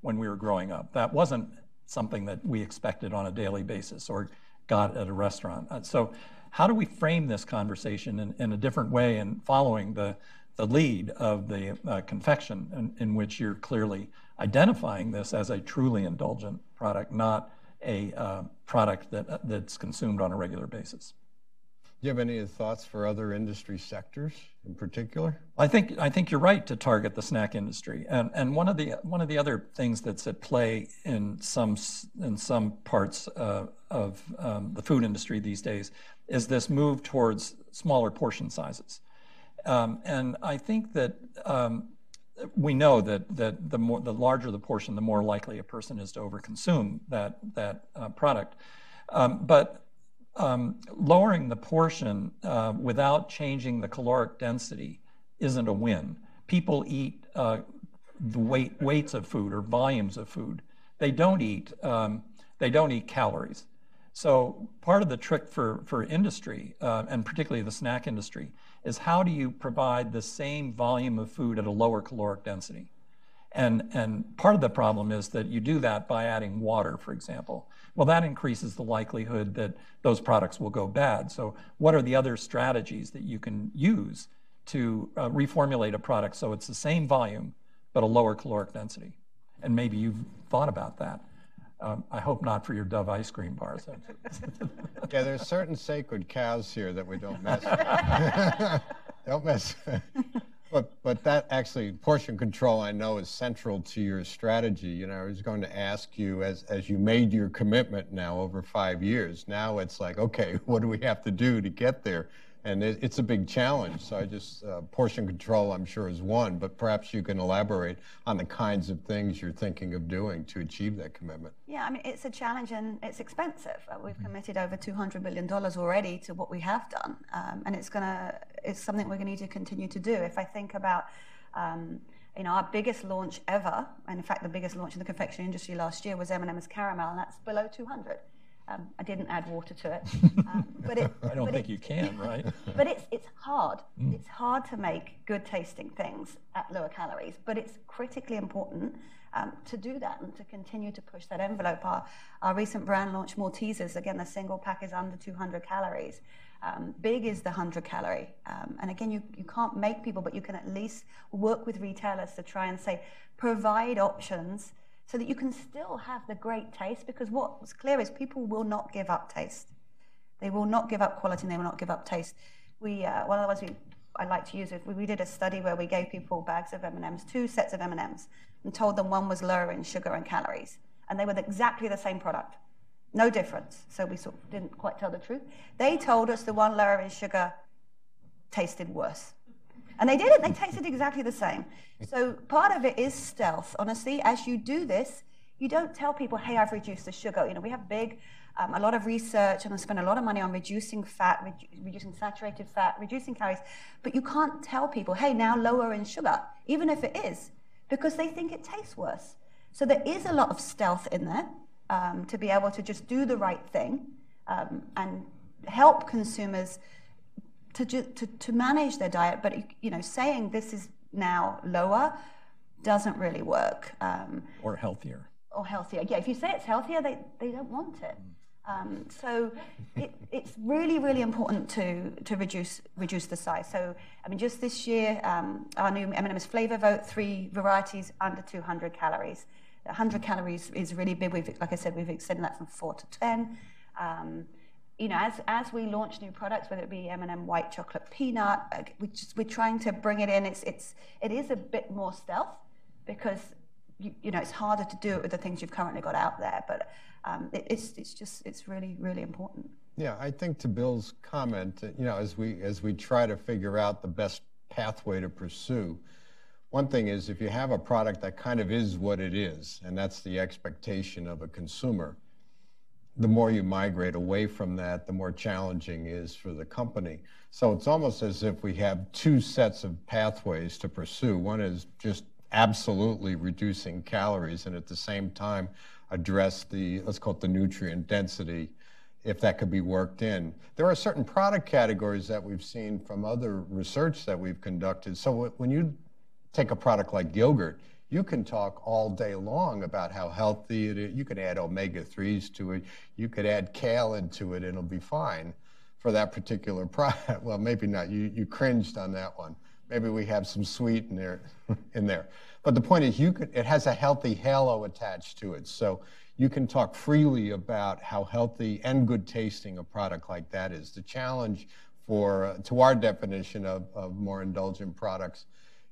when we were growing up. That wasn't something that we expected on a daily basis or got at a restaurant. So how do we frame this conversation in a different way and following the lead of the confection in which you're clearly identifying this as a truly indulgent product, not a product that's consumed on a regular basis. Do you have any thoughts for other industry sectors in particular? I think you're right to target the snack industry, and one of the other things that's at play in some parts of the food industry these days is this move towards smaller portion sizes, and I think that we know that the larger the portion, the more likely a person is to overconsume that product, but lowering the portion without changing the caloric density isn't a win. People eat the weights of food or volumes of food. They don't eat calories. So part of the trick for industry, and particularly the snack industry, is how do you provide the same volume of food at a lower caloric density? And part of the problem is that you do that by adding water, for example. Well, that increases the likelihood that those products will go bad. So what are the other strategies that you can use to reformulate a product so it's the same volume but a lower caloric density? And maybe you've thought about that. I hope not for your Dove ice cream bars. Yeah, there's certain sacred cows here that we don't mess with. Don't mess with. But that actually, portion control, I know, is central to your strategy. You know, I was going to ask you, as you made your commitment now over 5 years, now it's like, okay, what do we have to do to get there? And it's a big challenge. So I just, portion control, I'm sure, is one, but perhaps you can elaborate on the kinds of things you're thinking of doing to achieve that commitment. Yeah, I mean, it's a challenge and it's expensive. We've committed over $200 billion already to what we have done. And it's something we're going to need to continue to do. If I think about, our biggest launch ever, and in fact, the biggest launch in the confectionery industry last year was M&M's Caramel, and that's below 200. I didn't add water to it. I don't think you can, right? But it's hard. It's hard to make good tasting things at lower calories, but it's critically important to do that and to continue to push that envelope. Our recent brand launch, Maltesers, again, the single pack is under 200 calories. Big is the 100 calorie. And again, you can't make people, but you can at least work with retailers to try and say, provide options so that you can still have the great taste, because what's clear is people will not give up taste. They will not give up quality and they will not give up taste. One of the ones I like to use is we did a study where we gave people bags of M&Ms, 2 sets of M&Ms, and told them one was lower in sugar and calories. And they were exactly the same product. No difference. So we sort of didn't quite tell the truth. They told us the one lower in sugar tasted worse. And they didn't. They tasted exactly the same. So part of it is stealth. Honestly, as you do this, you don't tell people, hey, I've reduced the sugar. We have a lot of research and I spend a lot of money on reducing fat, reducing saturated fat, reducing calories. But you can't tell people, hey, now lower in sugar, even if it is, because they think it tastes worse. So there is a lot of stealth in there to be able to just do the right thing and help consumers to manage their diet, but saying this is now lower doesn't really work. Or healthier. Or healthier. Yeah, if you say it's healthier, they don't want it. So it's really, really important to reduce the size. So I mean, just this year, our new M&M's Flavor Vote, 3 varieties under 200 calories. 100 calories is really big. Like I said, we've extended that from 4 to 10. As we launch new products, whether it be M&M White Chocolate Peanut, we're trying to bring it in. It is a bit more stealth because it's harder to do it with the things you've currently got out there. But it's really, really important. Yeah, I think to Bill's comment, as we try to figure out the best pathway to pursue, one thing is if you have a product that kind of is what it is, and that's the expectation of a consumer, the more you migrate away from that, the more challenging it is for the company. So it's almost as if we have 2 sets of pathways to pursue. One is just absolutely reducing calories and at the same time address let's call it the nutrient density, if that could be worked in. There are certain product categories that we've seen from other research that we've conducted. So when you take a product like yogurt, you can talk all day long about how healthy it is. You could add omega-3s to it. You could add kale into it and it'll be fine. for that particular product. Well, maybe not. You cringed on that one. Maybe we have some sweet in there. But the point is, it has a healthy halo attached to it. So you can talk freely about how healthy and good tasting a product like that is. The challenge to our definition of more indulgent products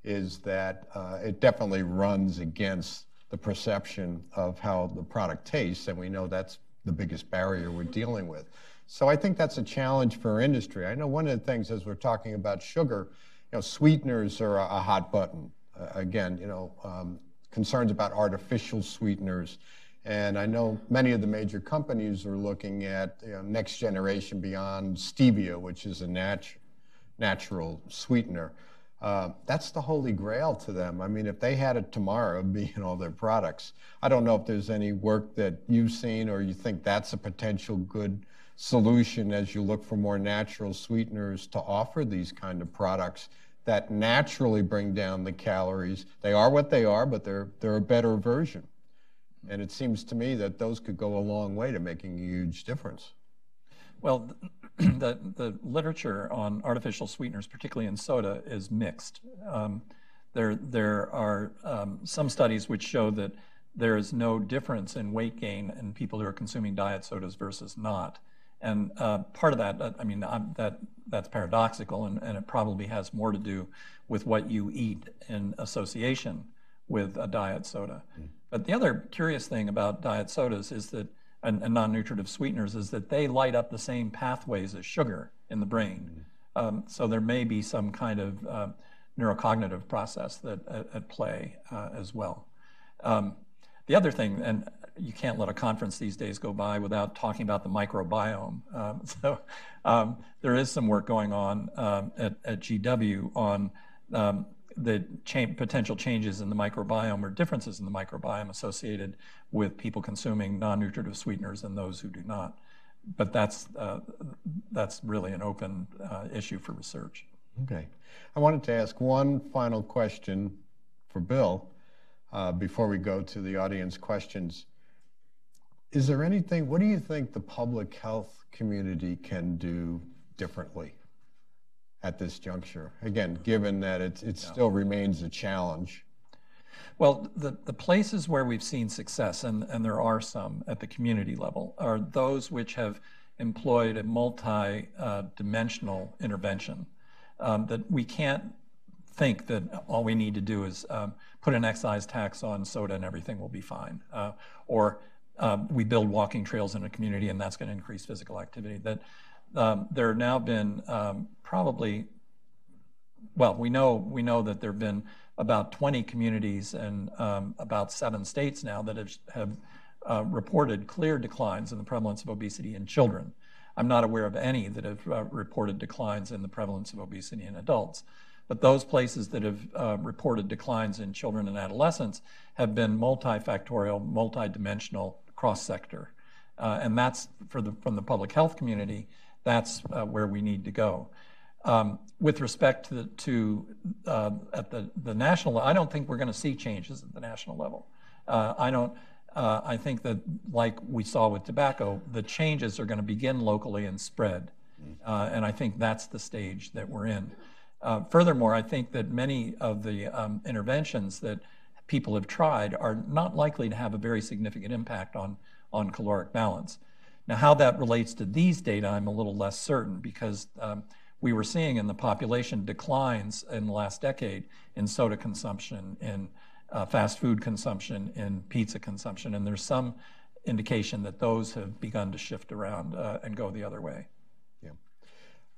is that it definitely runs against the perception of how the product tastes, and we know that's the biggest barrier we're dealing with. So I think that's a challenge for industry. I know one of the things, as we're talking about sugar, sweeteners are a hot button. Again, concerns about artificial sweeteners. And I know many of the major companies are looking at next generation beyond stevia, which is a natural sweetener. That's the holy grail to them. I mean, if they had it tomorrow, it'd be in all their products. I don't know if there's any work that you've seen or you think that's a potential good solution as you look for more natural sweeteners to offer these kind of products that naturally bring down the calories. They are what they are, but they're a better version. And it seems to me that those could go a long way to making a huge difference. Well, the literature on artificial sweeteners, particularly in soda, is mixed. There are some studies which show that there is no difference in weight gain in people who are consuming diet sodas versus not. And part of that, I mean, that's paradoxical, and it probably has more to do with what you eat in association with a diet soda. But the other curious thing about diet sodas is that, and non-nutritive sweeteners, is that they light up the same pathways as sugar in the brain. So there may be some kind of neurocognitive process at play as well. The other thing, and you can't let a conference these days go by without talking about the microbiome. So there is some work going on at GW on the potential changes in the microbiome or differences in the microbiome associated with people consuming non-nutritive sweeteners and those who do not. But that's really an open issue for research. Okay. I wanted to ask one final question for Bill before we go to the audience questions. Is there anything, what do you think the public health community can do differently at this juncture? Again, given that it still remains a challenge. Well, the places where we've seen success, and there are some at the community level, are those which have employed a multi-dimensional intervention. That we can't think that all we need to do is put an excise tax on soda and everything will be fine. Or we build walking trails in a community and that's going to increase physical activity. That there have now been probably, well, we know that there have been about 20 communities in about 7 states now that have reported clear declines in the prevalence of obesity in children. I'm not aware of any that have reported declines in the prevalence of obesity in adults. But those places that have reported declines in children and adolescents have been multifactorial, multidimensional, cross-sector. And that's, from the public health community, that's where we need to go. With respect to at the national level, I don't think we're going to see changes at the national level. I think that, like we saw with tobacco, the changes are going to begin locally and spread. And I think that's the stage that we're in. Furthermore, I think that many of the interventions that people have tried are not likely to have a very significant impact on caloric balance. Now, how that relates to these data, I'm a little less certain, because we were seeing in the population declines in the last decade in soda consumption, in fast food consumption, in pizza consumption, and there's some indication that those have begun to shift around and go the other way. Yeah.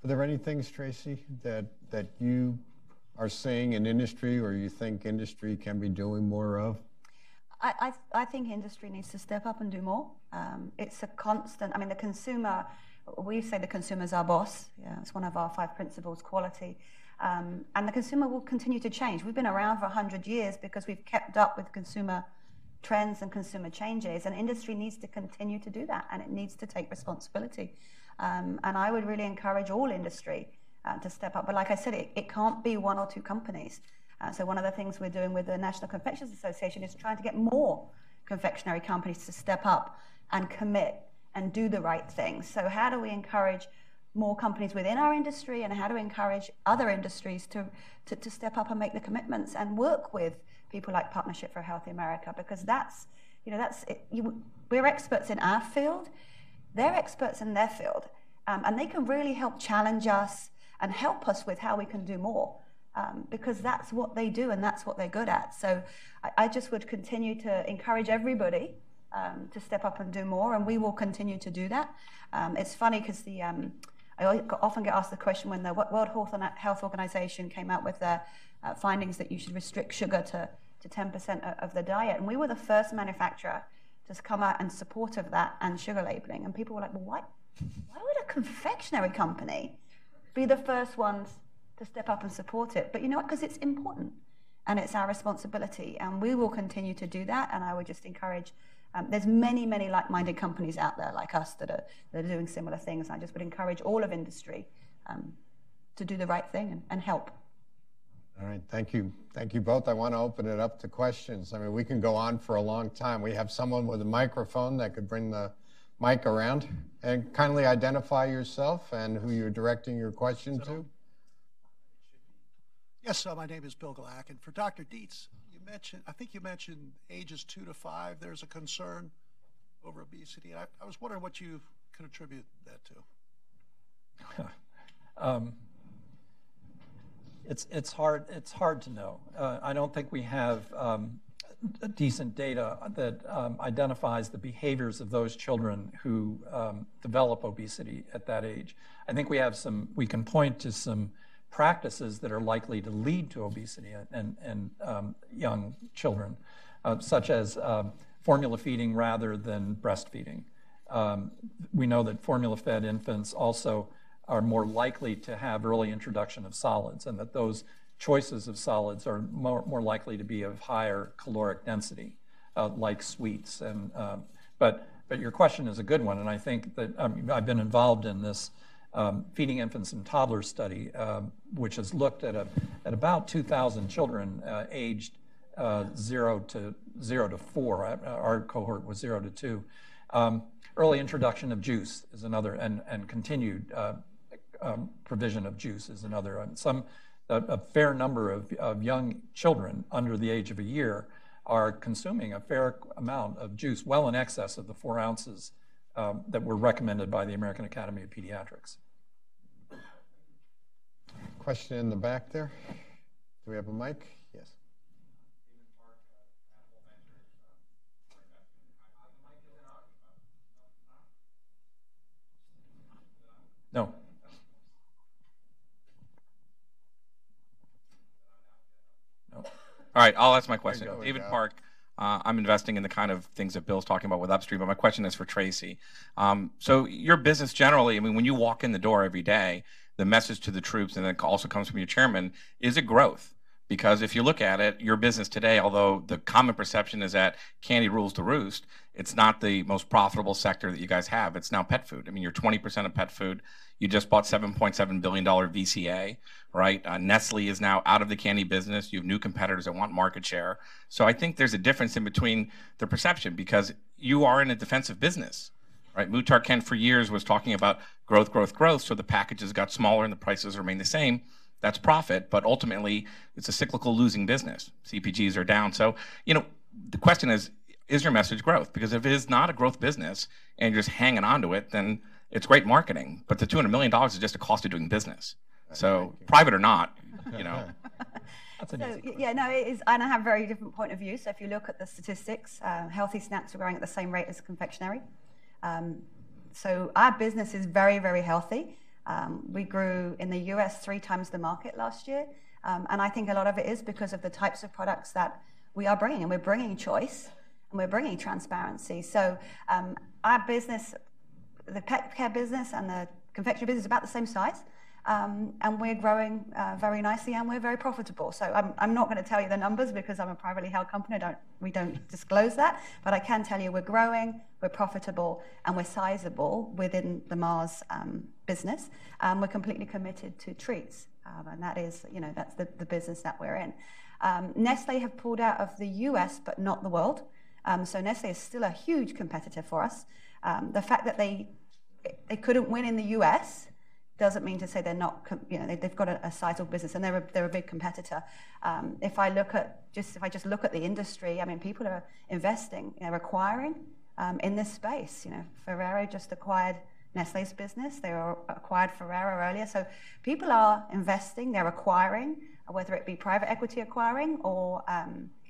Are there any things, Tracy, that you are seeing in industry or you think industry can be doing more of? I think industry needs to step up and do more. It's a constant, I mean, the consumer, we say the consumer's our boss. Yeah, it's one of our 5 principles, quality. And the consumer will continue to change. We've been around for 100 years because we've kept up with consumer trends and consumer changes, and industry needs to continue to do that, and it needs to take responsibility. And I would really encourage all industry to step up. But like I said, it can't be 1 or 2 companies. So one of the things we're doing with the National Confectioners Association is trying to get more confectionery companies to step up and commit and do the right thing. So how do we encourage more companies within our industry and how to encourage other industries to step up and make the commitments and work with people like Partnership for a Healthy America, because that's, we're experts in our field, they're experts in their field, and they can really help challenge us and help us with how we can do more, because that's what they do and that's what they're good at. So I just would continue to encourage everybody to step up and do more, and we will continue to do that. It's funny because I often get asked the question when the World Health Organization came out with their findings that you should restrict sugar to 10% of the diet, and we were the first manufacturer to come out in support of that and sugar labeling, and people were like, well, why would a confectionery company be the first ones to step up and support it? But you know what, because it's important and it's our responsibility, and we will continue to do that. And I would just encourage, there's many like-minded companies out there like us that are doing similar things. I just would encourage all of industry to do the right thing and help. All right, thank you. Thank you both. I want to open it up to questions. I mean, we can go on for a long time. We have someone with a microphone that could bring the mic around, and kindly identify yourself and who you're directing your question to. Yes, my name is Bill Glack, and for Dr. Dietz, I think you mentioned ages 2 to 5, there's a concern over obesity. I was wondering what you could attribute that to. It's hard to know. I don't think we have decent data that identifies the behaviors of those children who develop obesity at that age. I think we can point to some practices that are likely to lead to obesity in young children, such as formula feeding rather than breastfeeding. We know that formula-fed infants also are more likely to have early introduction of solids, and that those choices of solids are more likely to be of higher caloric density, like sweets. And but your question is a good one, and I think that I've been involved in this feeding infants and toddlers study, which has looked at about 2,000 children aged 0 to 4. Our cohort was 0 to 2. Early introduction of juice is another, and continued provision of juice is another. A fair number of young children under the age of a year are consuming a fair amount of juice, well in excess of the 4 ounces that were recommended by the American Academy of Pediatrics. Question in the back there. Do we have a mic? Yes. No. All right, I'll ask my question. David go. Park, I'm investing in the kind of things that Bill's talking about with Upstream, but my question is for Tracy. So your business generally, I mean, when you walk in the door every day, the message to the troops, and it also comes from your chairman, is it growth? Because if you look at it, your business today, although the common perception is that candy rules the roost, it's not the most profitable sector that you guys have. It's now pet food. I mean, you're 20% of pet food. You just bought $7.7 billion VCA, right? Nestle is now out of the candy business. You have new competitors that want market share. So I think there's a difference in between the perception, because you are in a defensive business, right? Muhtar Kent for years was talking about growth, growth, growth. So the packages got smaller and the prices remain the same. That's profit, but ultimately it's a cyclical losing business. CPGs are down. So, the question is your message growth? Because if it is not a growth business and you're just hanging on to it, then it's great marketing. But the $200 million is just a cost of doing business. So private or not, That's an easy question. Yeah, no, it is, and I have a very different point of view. So if you look at the statistics, healthy snacks are growing at the same rate as confectionery. So our business is very, very healthy. We grew in the US 3 times the market last year. And I think a lot of it is because of the types of products that we are bringing. And we're bringing choice, and we're bringing transparency. So our business, the pet care business and the confectionery business is about the same size. And we're growing very nicely, and we're very profitable. So I'm not going to tell you the numbers because I'm a privately held company. We don't disclose that. But I can tell you we're growing, we're profitable, and we're sizable within the Mars business. We're completely committed to treats. And that is, that's the business that we're in. Nestle have pulled out of the US, but not the world. So Nestle is still a huge competitor for us. The fact that they couldn't win in the US doesn't mean to say they're not, they've got a sizable business and they're a big competitor. If I just look at the industry, I mean, people are investing, acquiring in this space. Ferrero just acquired Nestle's business. They acquired Ferrero earlier. So people are investing, they're acquiring, whether it be private equity acquiring or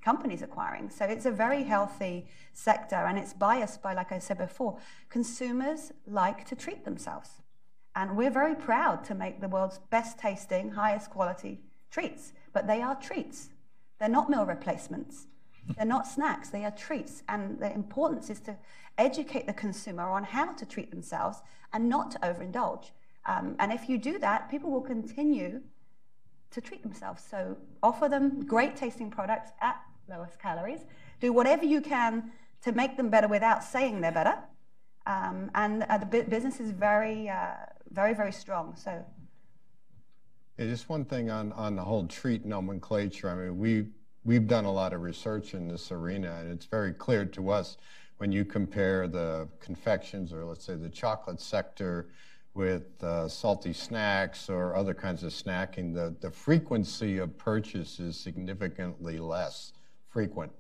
companies acquiring. So it's a very healthy sector, and it's biased by, like I said before, consumers like to treat themselves. And we're very proud to make the world's best tasting, highest quality treats. But they are treats. They're not meal replacements. They're not snacks. They are treats. And the importance is to educate the consumer on how to treat themselves and not to overindulge. And if you do that, people will continue to treat themselves. So offer them great tasting products at lowest calories. Do whatever you can to make them better without saying they're better. And the business is very, very strong. So, yeah, just one thing on the whole treat nomenclature. I mean, we've done a lot of research in this arena, and it's very clear to us when you compare the confections, or let's say the chocolate sector, with salty snacks or other kinds of snacking, the frequency of purchase is significantly less frequent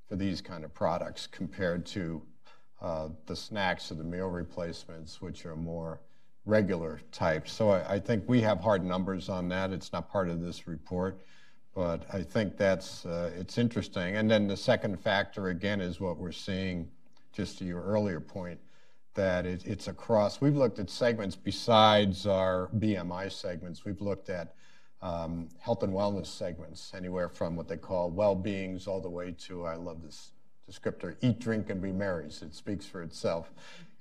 for these kind of products compared to the snacks or the meal replacements, which are more regular types. So I think we have hard numbers on that. It's not part of this report, but I think that's it's interesting. And then the second factor, again, is what we're seeing, just to your earlier point, that it's across. We've looked at segments besides our BMI segments. We've looked at health and wellness segments, anywhere from what they call well-beings all the way to, I love this descriptor, eat, drink, and be merry. It speaks for itself.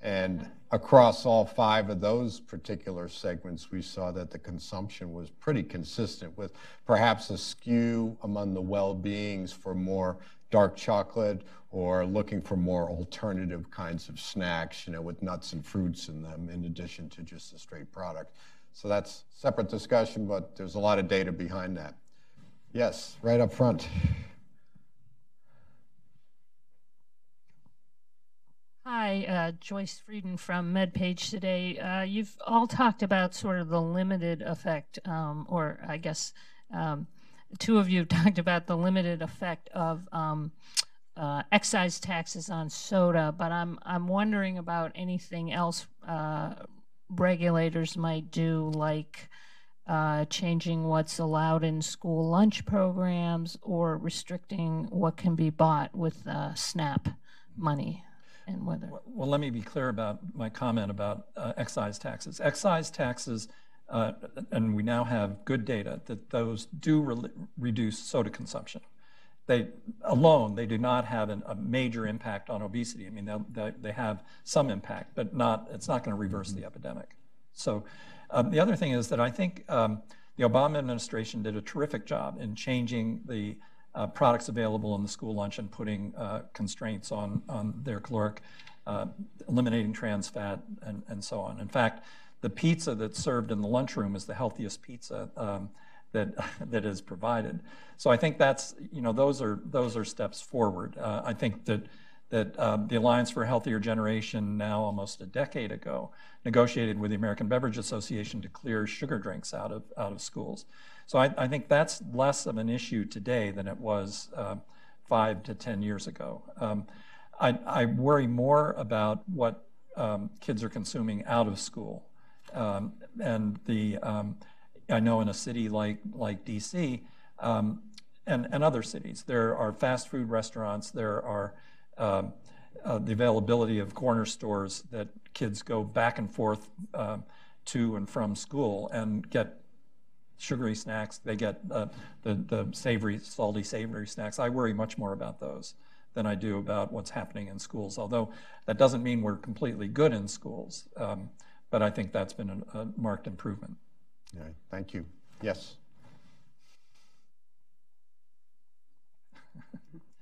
And across all 5 of those particular segments, we saw that the consumption was pretty consistent, with perhaps a skew among the well-beings for more dark chocolate or looking for more alternative kinds of snacks, with nuts and fruits in them, in addition to just a straight product. So that's a separate discussion, but there's a lot of data behind that. Yes, right up front. Hi, Joyce Frieden from MedPage Today. You've all talked about sort of the limited effect, or I guess 2 of you talked about the limited effect of excise taxes on soda, but I'm wondering about anything else regulators might do, like changing what's allowed in school lunch programs or restricting what can be bought with SNAP money. And whether. Well, let me be clear about my comment about excise taxes. Excise taxes, and we now have good data that those do reduce soda consumption. They do not have a major impact on obesity. I mean, they have some impact, but it's not going to reverse the epidemic. So the other thing is that I think the Obama administration did a terrific job in changing the products available in the school lunch and putting constraints on their caloric, eliminating trans fat, and so on. In fact, the pizza that's served in the lunchroom is the healthiest pizza that is provided. So I think that's, those are steps forward. I think that the Alliance for a Healthier Generation, now almost a decade ago, negotiated with the American Beverage Association to clear sugar drinks out of schools. So I think that's less of an issue today than it was 5 to 10 years ago. I worry more about what kids are consuming out of school. And I know in a city like DC and other cities, there are fast food restaurants, there are the availability of corner stores that kids go back and forth to and from school and get sugary snacks. They get the savory, salty, savory snacks. I worry much more about those than I do about what's happening in schools, although that doesn't mean we're completely good in schools. But I think that's been a marked improvement. All right, thank you. Yes.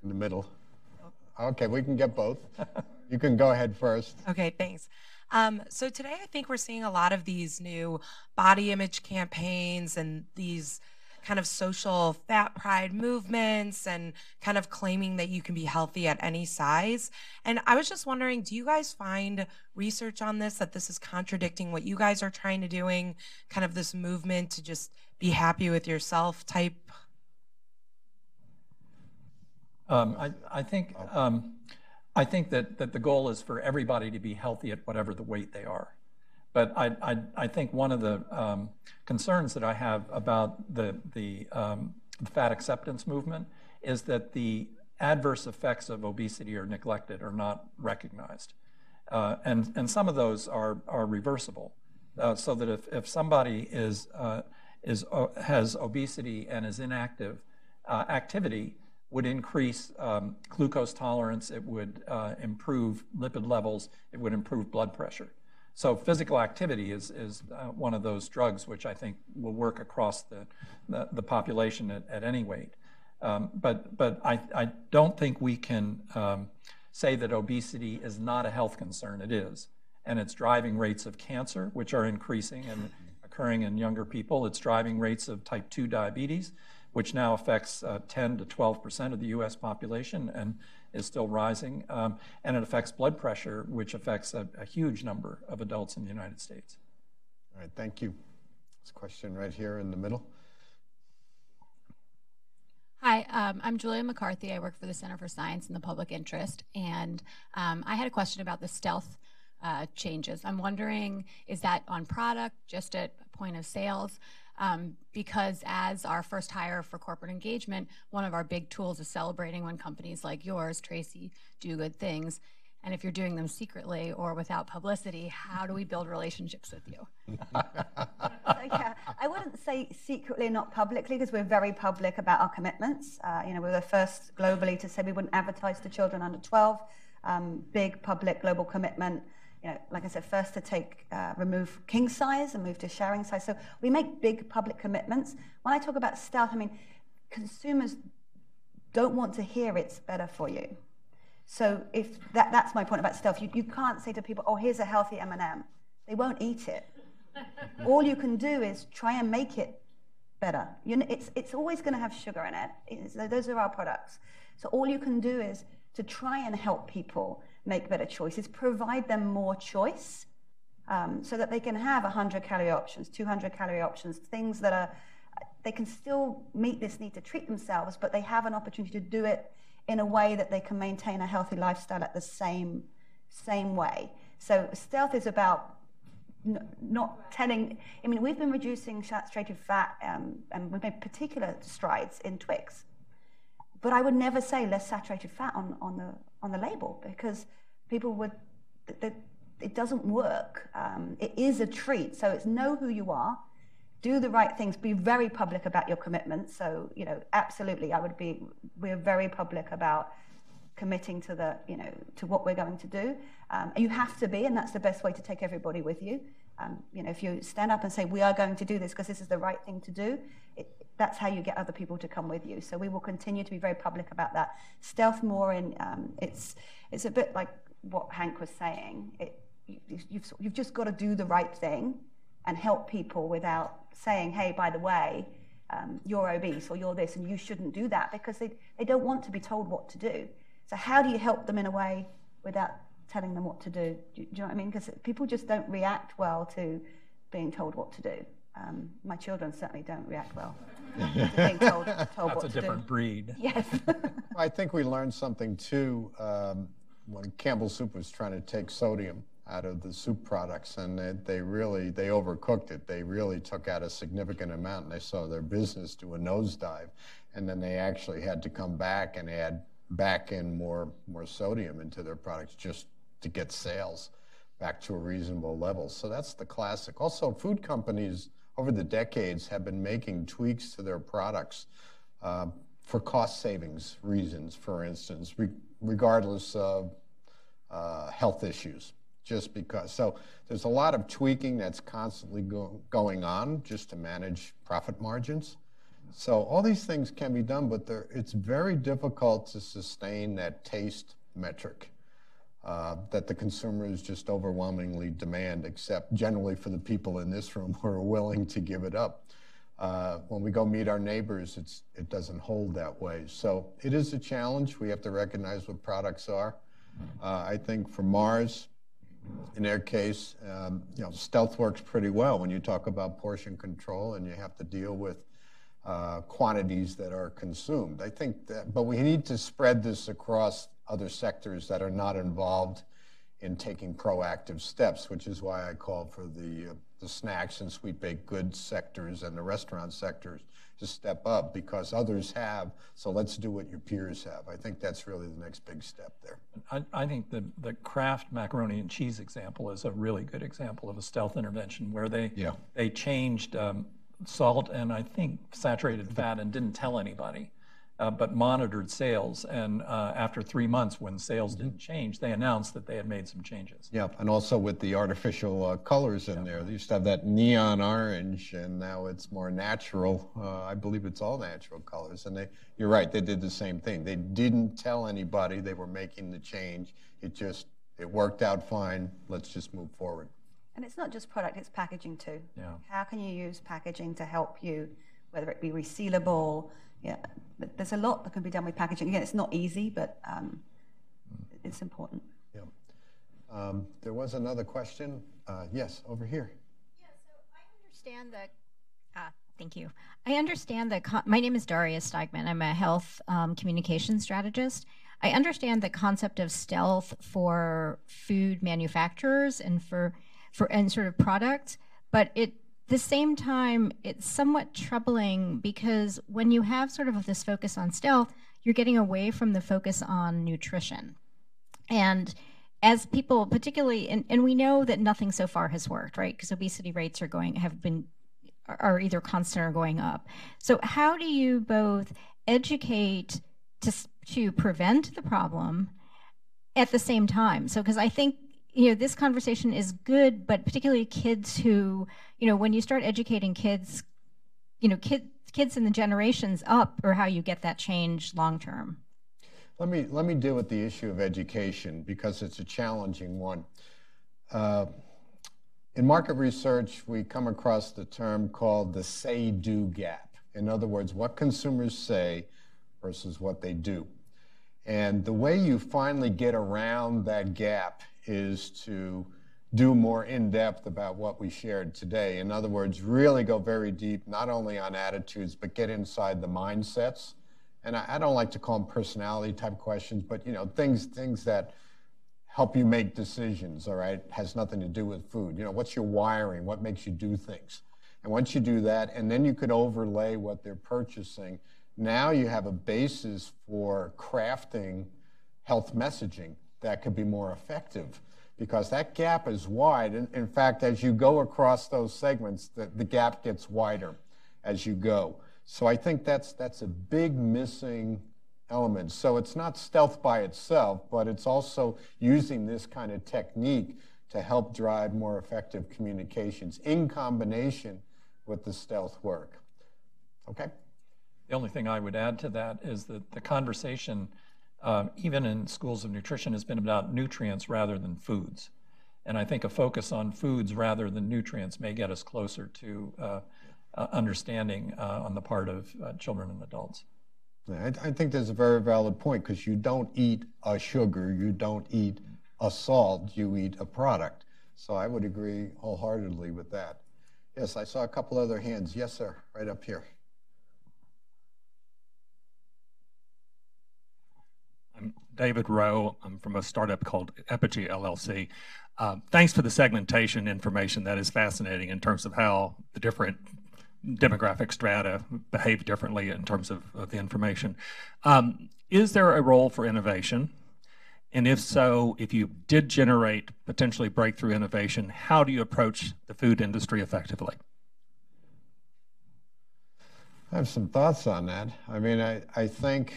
In the middle. Okay, we can get both. You can go ahead first. Okay, thanks. So today I think we're seeing a lot of these new body image campaigns and these kind of social fat pride movements and kind of claiming that you can be healthy at any size. And I was just wondering, do you guys find research on this, that this is contradicting what you guys are trying to doing, kind of this movement to just be happy with yourself type? I think that the goal is for everybody to be healthy at whatever the weight they are. But I think one of the concerns that I have about the fat acceptance movement is that the adverse effects of obesity are neglected or not recognized. And some of those are reversible. So that if somebody has obesity and is inactive, activity would increase glucose tolerance, it would improve lipid levels, it would improve blood pressure. So physical activity is one of those drugs which I think will work across the population at any weight. But I don't think we can say that obesity is not a health concern. It is. And it's driving rates of cancer, which are increasing and occurring in younger people. It's driving rates of type 2 diabetes, which now affects 10 to 12% of the US population and is still rising. And it affects blood pressure, which affects a huge number of adults in the United States. All right, thank you. This question right here in the middle. Hi, I'm Julia McCarthy. I work for the Center for Science and the Public Interest. And I had a question about the stealth changes. I'm wondering, is that on product, just at point of sales? Because as our first hire for corporate engagement, one of our big tools is celebrating when companies like yours, Tracy, do good things. And if you're doing them secretly or without publicity, how do we build relationships with you? Yeah, I wouldn't say secretly, not publicly, because we're very public about our commitments. We were the first globally to say we wouldn't advertise to children under 12. Big public global commitment. Like I said, first to remove king size and move to sharing size. So we make big public commitments. When I talk about stealth, I mean, consumers don't want to hear it's better for you. So if that's my point about stealth. You can't say to people, oh, here's a healthy M&M. They won't eat it. All you can do is try and make it better. It's always going to have sugar in it. Those are our products. So all you can do is to try and help people make better choices, provide them more choice so that they can have 100-calorie options, 200-calorie options, things that they can still meet this need to treat themselves, but they have an opportunity to do it in a way that they can maintain a healthy lifestyle at the same way. So stealth is about not telling. I mean, we've been reducing saturated fat, and we've made particular strides in Twix. But I would never say less saturated fat on the label, because people would. It doesn't work. It is a treat. So it's know who you are, do the right things, be very public about your commitments. So absolutely, we're very public about committing to to what we're going to do. You have to be, and that's the best way to take everybody with you. If you stand up and say, we are going to do this because this is the right thing to do, that's how you get other people to come with you. So we will continue to be very public about that. Stealth more in, it's a bit like what Hank was saying. You've just got to do the right thing and help people without saying, hey, by the way, you're obese or you're this and you shouldn't do that, because they don't want to be told what to do. So how do you help them in a way without telling them what to do? Do you know what I mean? Because people just don't react well to being told what to do. My children certainly don't react well to being told what to do. That's a different breed. Yes. I think we learned something too when Campbell Soup was trying to take sodium out of the soup products, and they overcooked it. They really took out a significant amount, and they saw their business do a nosedive, and then they actually had to come back and add back in more sodium into their products just to get sales back to a reasonable level. So that's the classic. Also, food companies over the decades have been making tweaks to their products for cost savings reasons, for instance, regardless of health issues. Just because. So there's a lot of tweaking that's constantly going on just to manage profit margins. So all these things can be done, but it's very difficult to sustain that taste metric that the consumers just overwhelmingly demand, except generally for the people in this room who are willing to give it up. when we go meet our neighbors, it doesn't hold that way. So it is a challenge. We have to recognize what products are. I think for Mars, in their case, stealth works pretty well when you talk about portion control and you have to deal with quantities that are consumed. I think that, but we need to spread this across other sectors that are not involved in taking proactive steps, which is why I called for the snacks and sweet baked goods sectors and the restaurant sectors to step up, because others have, so let's do what your peers have. I think that's really the next big step there. I think the Kraft macaroni and cheese example is a really good example of a stealth intervention where they changed salt and I think saturated fat and didn't tell anybody, but monitored sales. And after 3 months, when sales didn't change, they announced that they had made some changes. Yeah, and also with the artificial colors in there. They used to have that neon orange, and now it's more natural. I believe it's all natural colors. And you're right, they did the same thing. They didn't tell anybody they were making the change. It worked out fine. Let's just move forward. And it's not just product, it's packaging too. Yeah. How can you use packaging to help you, whether it be resealable? Yeah, there's a lot that can be done with packaging. Again, it's not easy, but it's important. Yeah. There was another question. Yes, over here. Yeah, so I understand that, thank you. I understand that, my name is Daria Steigman. I'm a health communication strategist. I understand the concept of stealth for food manufacturers and for sort of products, but at the same time, it's somewhat troubling because when you have sort of this focus on stealth, you're getting away from the focus on nutrition. And as people, particularly, and we know that nothing so far has worked, right? Because obesity rates are either constant or going up. So how do you both educate to prevent the problem at the same time? So, because I think, this conversation is good, but particularly kids who, when you start educating kids, kids in the generations up, or how you get that change long term. Let me deal with the issue of education because it's a challenging one. In market research, we come across the term called the say-do gap. In other words, what consumers say versus what they do. And the way you finally get around that gap is to do more in-depth about what we shared today. In other words, really go very deep, not only on attitudes, but get inside the mindsets. And I don't like to call them personality type questions, but things that help you make decisions, all right? Has nothing to do with food. What's your wiring? What makes you do things? And once you do that, and then you could overlay what they're purchasing, now you have a basis for crafting health messaging that could be more effective, because that gap is wide. In fact, as you go across those segments, the gap gets wider as you go. So I think that's a big missing element. So it's not stealth by itself, but it's also using this kind of technique to help drive more effective communications in combination with the stealth work. Okay? The only thing I would add to that is that the conversation, even in schools of nutrition, has been about nutrients rather than foods. And I think a focus on foods rather than nutrients may get us closer to understanding on the part of children and adults. Yeah, I think there's a very valid point, because you don't eat a sugar, you don't eat a salt, you eat a product. So I would agree wholeheartedly with that. Yes, I saw a couple other hands. Yes, sir, right up here. I'm David Rowe. I'm from a startup called Epidemic LLC. Thanks for the segmentation information. That is fascinating in terms of how the different demographic strata behave differently in terms of the information. Is there a role for innovation? And if so, if you did generate potentially breakthrough innovation, how do you approach the food industry effectively? I have some thoughts on that. I mean, I think,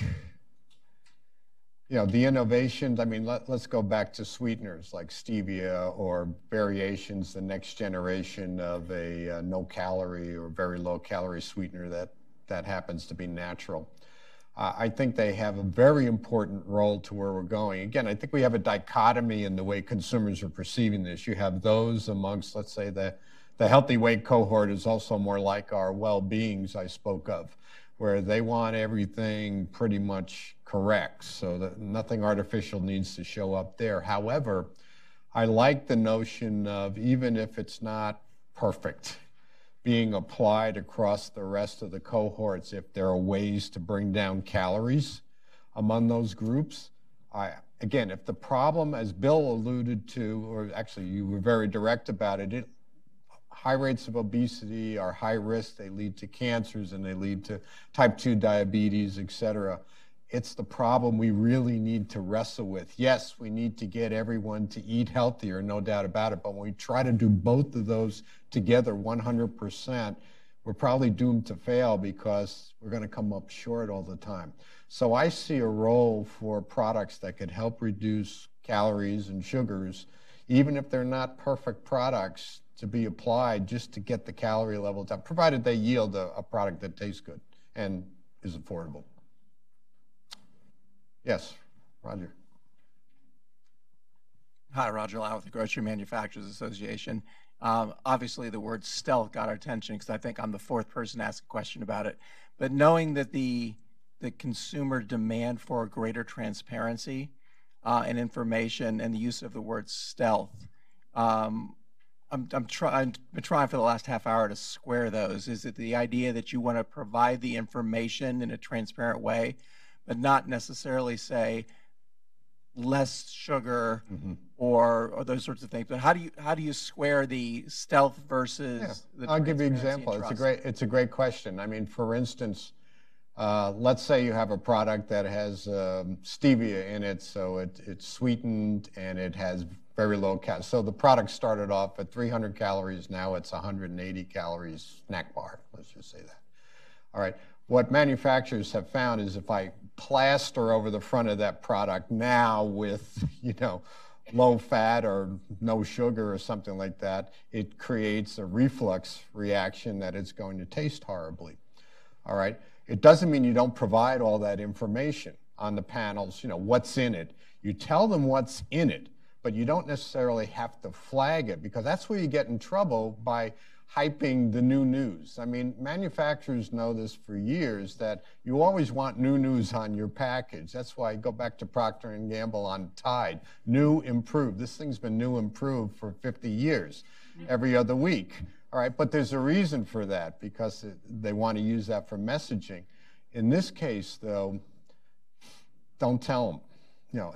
the innovations, let's go back to sweeteners like stevia or variations, the next generation of a no-calorie or very low-calorie sweetener that happens to be natural. I think they have a very important role to where we're going. Again, I think we have a dichotomy in the way consumers are perceiving this. You have those amongst, let's say, the The healthy weight cohort is also more like our well-beings I spoke of, where they want everything pretty much correct, so that nothing artificial needs to show up there. However, I like the notion of, even if it's not perfect, being applied across the rest of the cohorts if there are ways to bring down calories among those groups. Again, if the problem, as Bill alluded to, or actually you were very direct about it, high rates of obesity are high risk. They lead to cancers and they lead to type 2 diabetes, et cetera. It's the problem we really need to wrestle with. Yes, we need to get everyone to eat healthier, no doubt about it, but when we try to do both of those together 100%, we're probably doomed to fail because we're going to come up short all the time. So I see a role for products that could help reduce calories and sugars, even if they're not perfect products, to be applied just to get the calorie level down, provided they yield a product that tastes good and is affordable. Yes, Roger. Hi, Roger Lau with the Grocery Manufacturers Association. Obviously, the word stealth got our attention because I think I'm the fourth person to ask a question about it. But knowing that the consumer demand for greater transparency and information and the use of the word stealth, I've been trying for the last half hour to square those. Is it the idea that you want to provide the information in a transparent way, but not necessarily say less sugar or those sorts of things? But how do you square the stealth versus the I'll give you an example. It's a great question. I mean, for instance, let's say you have a product that has stevia in it, so it's sweetened and it has very low calories. So the product started off at 300 calories. Now it's 180 calories snack bar. Let's just say that. All right. What manufacturers have found is if I plaster over the front of that product now with, low fat or no sugar or something like that, it creates a reflux reaction that it's going to taste horribly. All right. It doesn't mean you don't provide all that information on the panels, what's in it. You tell them what's in it, but you don't necessarily have to flag it, because that's where you get in trouble by hyping the new news. I mean, manufacturers know this for years, that you always want new news on your package. That's why I go back to Procter & Gamble on Tide. New, improved. This thing's been new, improved for 50 years, every other week. All right, but there's a reason for that, because they want to use that for messaging. In this case, though, don't tell them.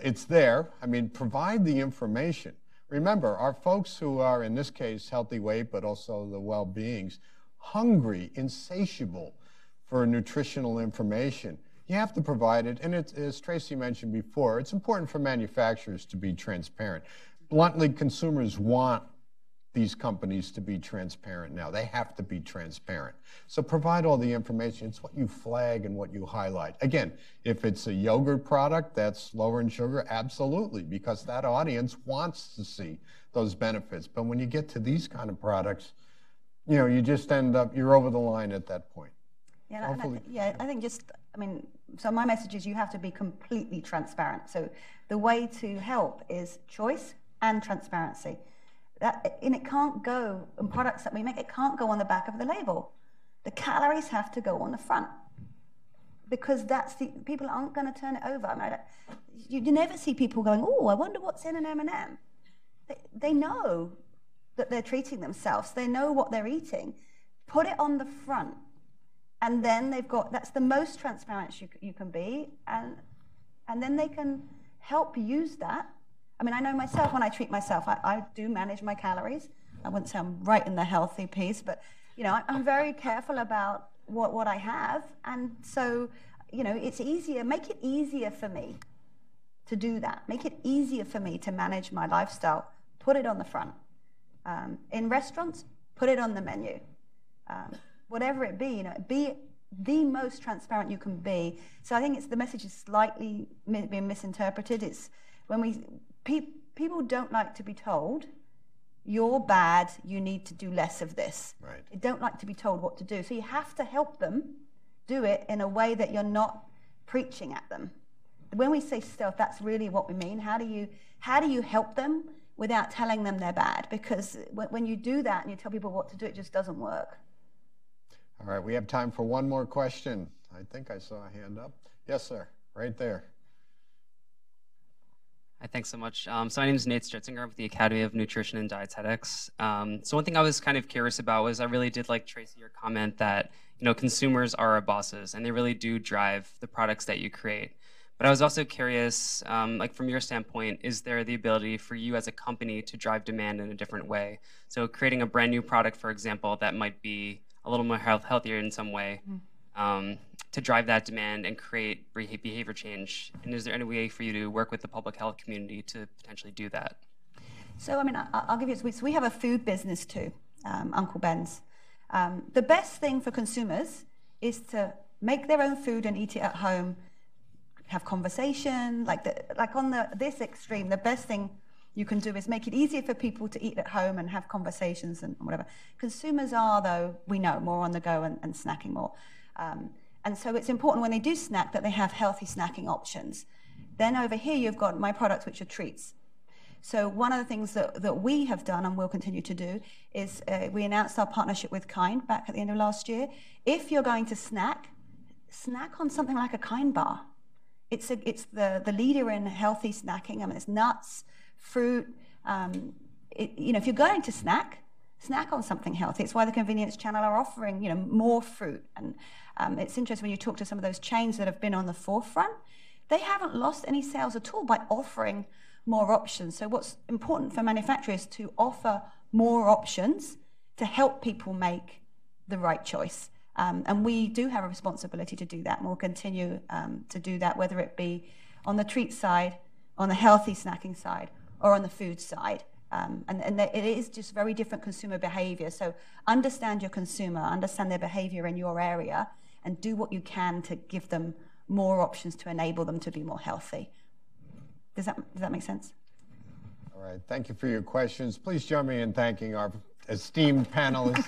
It's there. I mean, provide the information. Remember, our folks who are, in this case, healthy weight, but also the well-beings, hungry, insatiable for nutritional information. You have to provide it, and as Tracy mentioned before, it's important for manufacturers to be transparent. Bluntly, consumers want these companies to be transparent now. They have to be transparent. So provide all the information. It's what you flag and what you highlight. Again, if it's a yogurt product that's lower in sugar, absolutely, because that audience wants to see those benefits. But when you get to these kind of products, you just end up, you're over the line at that point. Yeah, I think so my message is you have to be completely transparent. So the way to help is choice and transparency. And it can't go, in products that we make, it can't go on the back of the label. The calories have to go on the front, because people aren't going to turn it over. I mean, you never see people going, oh, I wonder what's in an M&M. They know that they're treating themselves. They know what they're eating. Put it on the front. And then that's the most transparent you can be. And then they can help use that. I mean, I know myself, when I treat myself, I do manage my calories. I wouldn't say I'm right in the healthy piece, but, I'm very careful about what I have. And so, it's easier, make it easier for me to do that. Make it easier for me to manage my lifestyle. Put it on the front. In restaurants, put it on the menu. Whatever it be, be the most transparent you can be. So I think the message is slightly being misinterpreted. It's when people don't like to be told, you're bad, you need to do less of this. Right. They don't like to be told what to do. So you have to help them do it in a way that you're not preaching at them. When we say stealth, that's really what we mean. How do you help them without telling them they're bad, because when you do that and you tell people what to do, it just doesn't work. All right, we have time for one more question. I think I saw a hand up. Yes, sir, right there. Hi, thanks so much. So my name is Nate Stritzinger with the Academy of Nutrition and Dietetics. So one thing I was kind of curious about was I really did like, Tracy, your comment that consumers are our bosses and they really do drive the products that you create. But I was also curious, like from your standpoint, is there the ability for you as a company to drive demand in a different way? So creating a brand new product, for example, that might be a little more healthier in some way, to drive that demand and create behavior change. And is there any way for you to work with the public health community to potentially do that? So, I mean, I'll give you, so we have a food business too, Uncle Ben's. The best thing for consumers is to make their own food and eat it at home, have conversation, like on this extreme, the best thing you can do is make it easier for people to eat at home and have conversations and whatever. Consumers are, though, we know, more on the go and snacking more. And so it's important when they do snack that they have healthy snacking options. Then over here, you've got my products, which are treats. So one of the things that we have done and will continue to do is we announced our partnership with Kind back at the end of last year. If you're going to snack on something like a Kind bar. It's the leader in healthy snacking. I mean, it's nuts, fruit. If you're going to snack on something healthy. It's why the convenience channel are offering, more fruit. And it's interesting when you talk to some of those chains that have been on the forefront, they haven't lost any sales at all by offering more options. So what's important for manufacturers is to offer more options to help people make the right choice. And we do have a responsibility to do that, and we'll continue to do that, whether it be on the treat side, on the healthy snacking side, or on the food side. And it is just very different consumer behavior. So understand your consumer, understand their behavior in your area, and do what you can to give them more options to enable them to be more healthy. Does that make sense? All right, thank you for your questions. Please join me in thanking our esteemed panelists.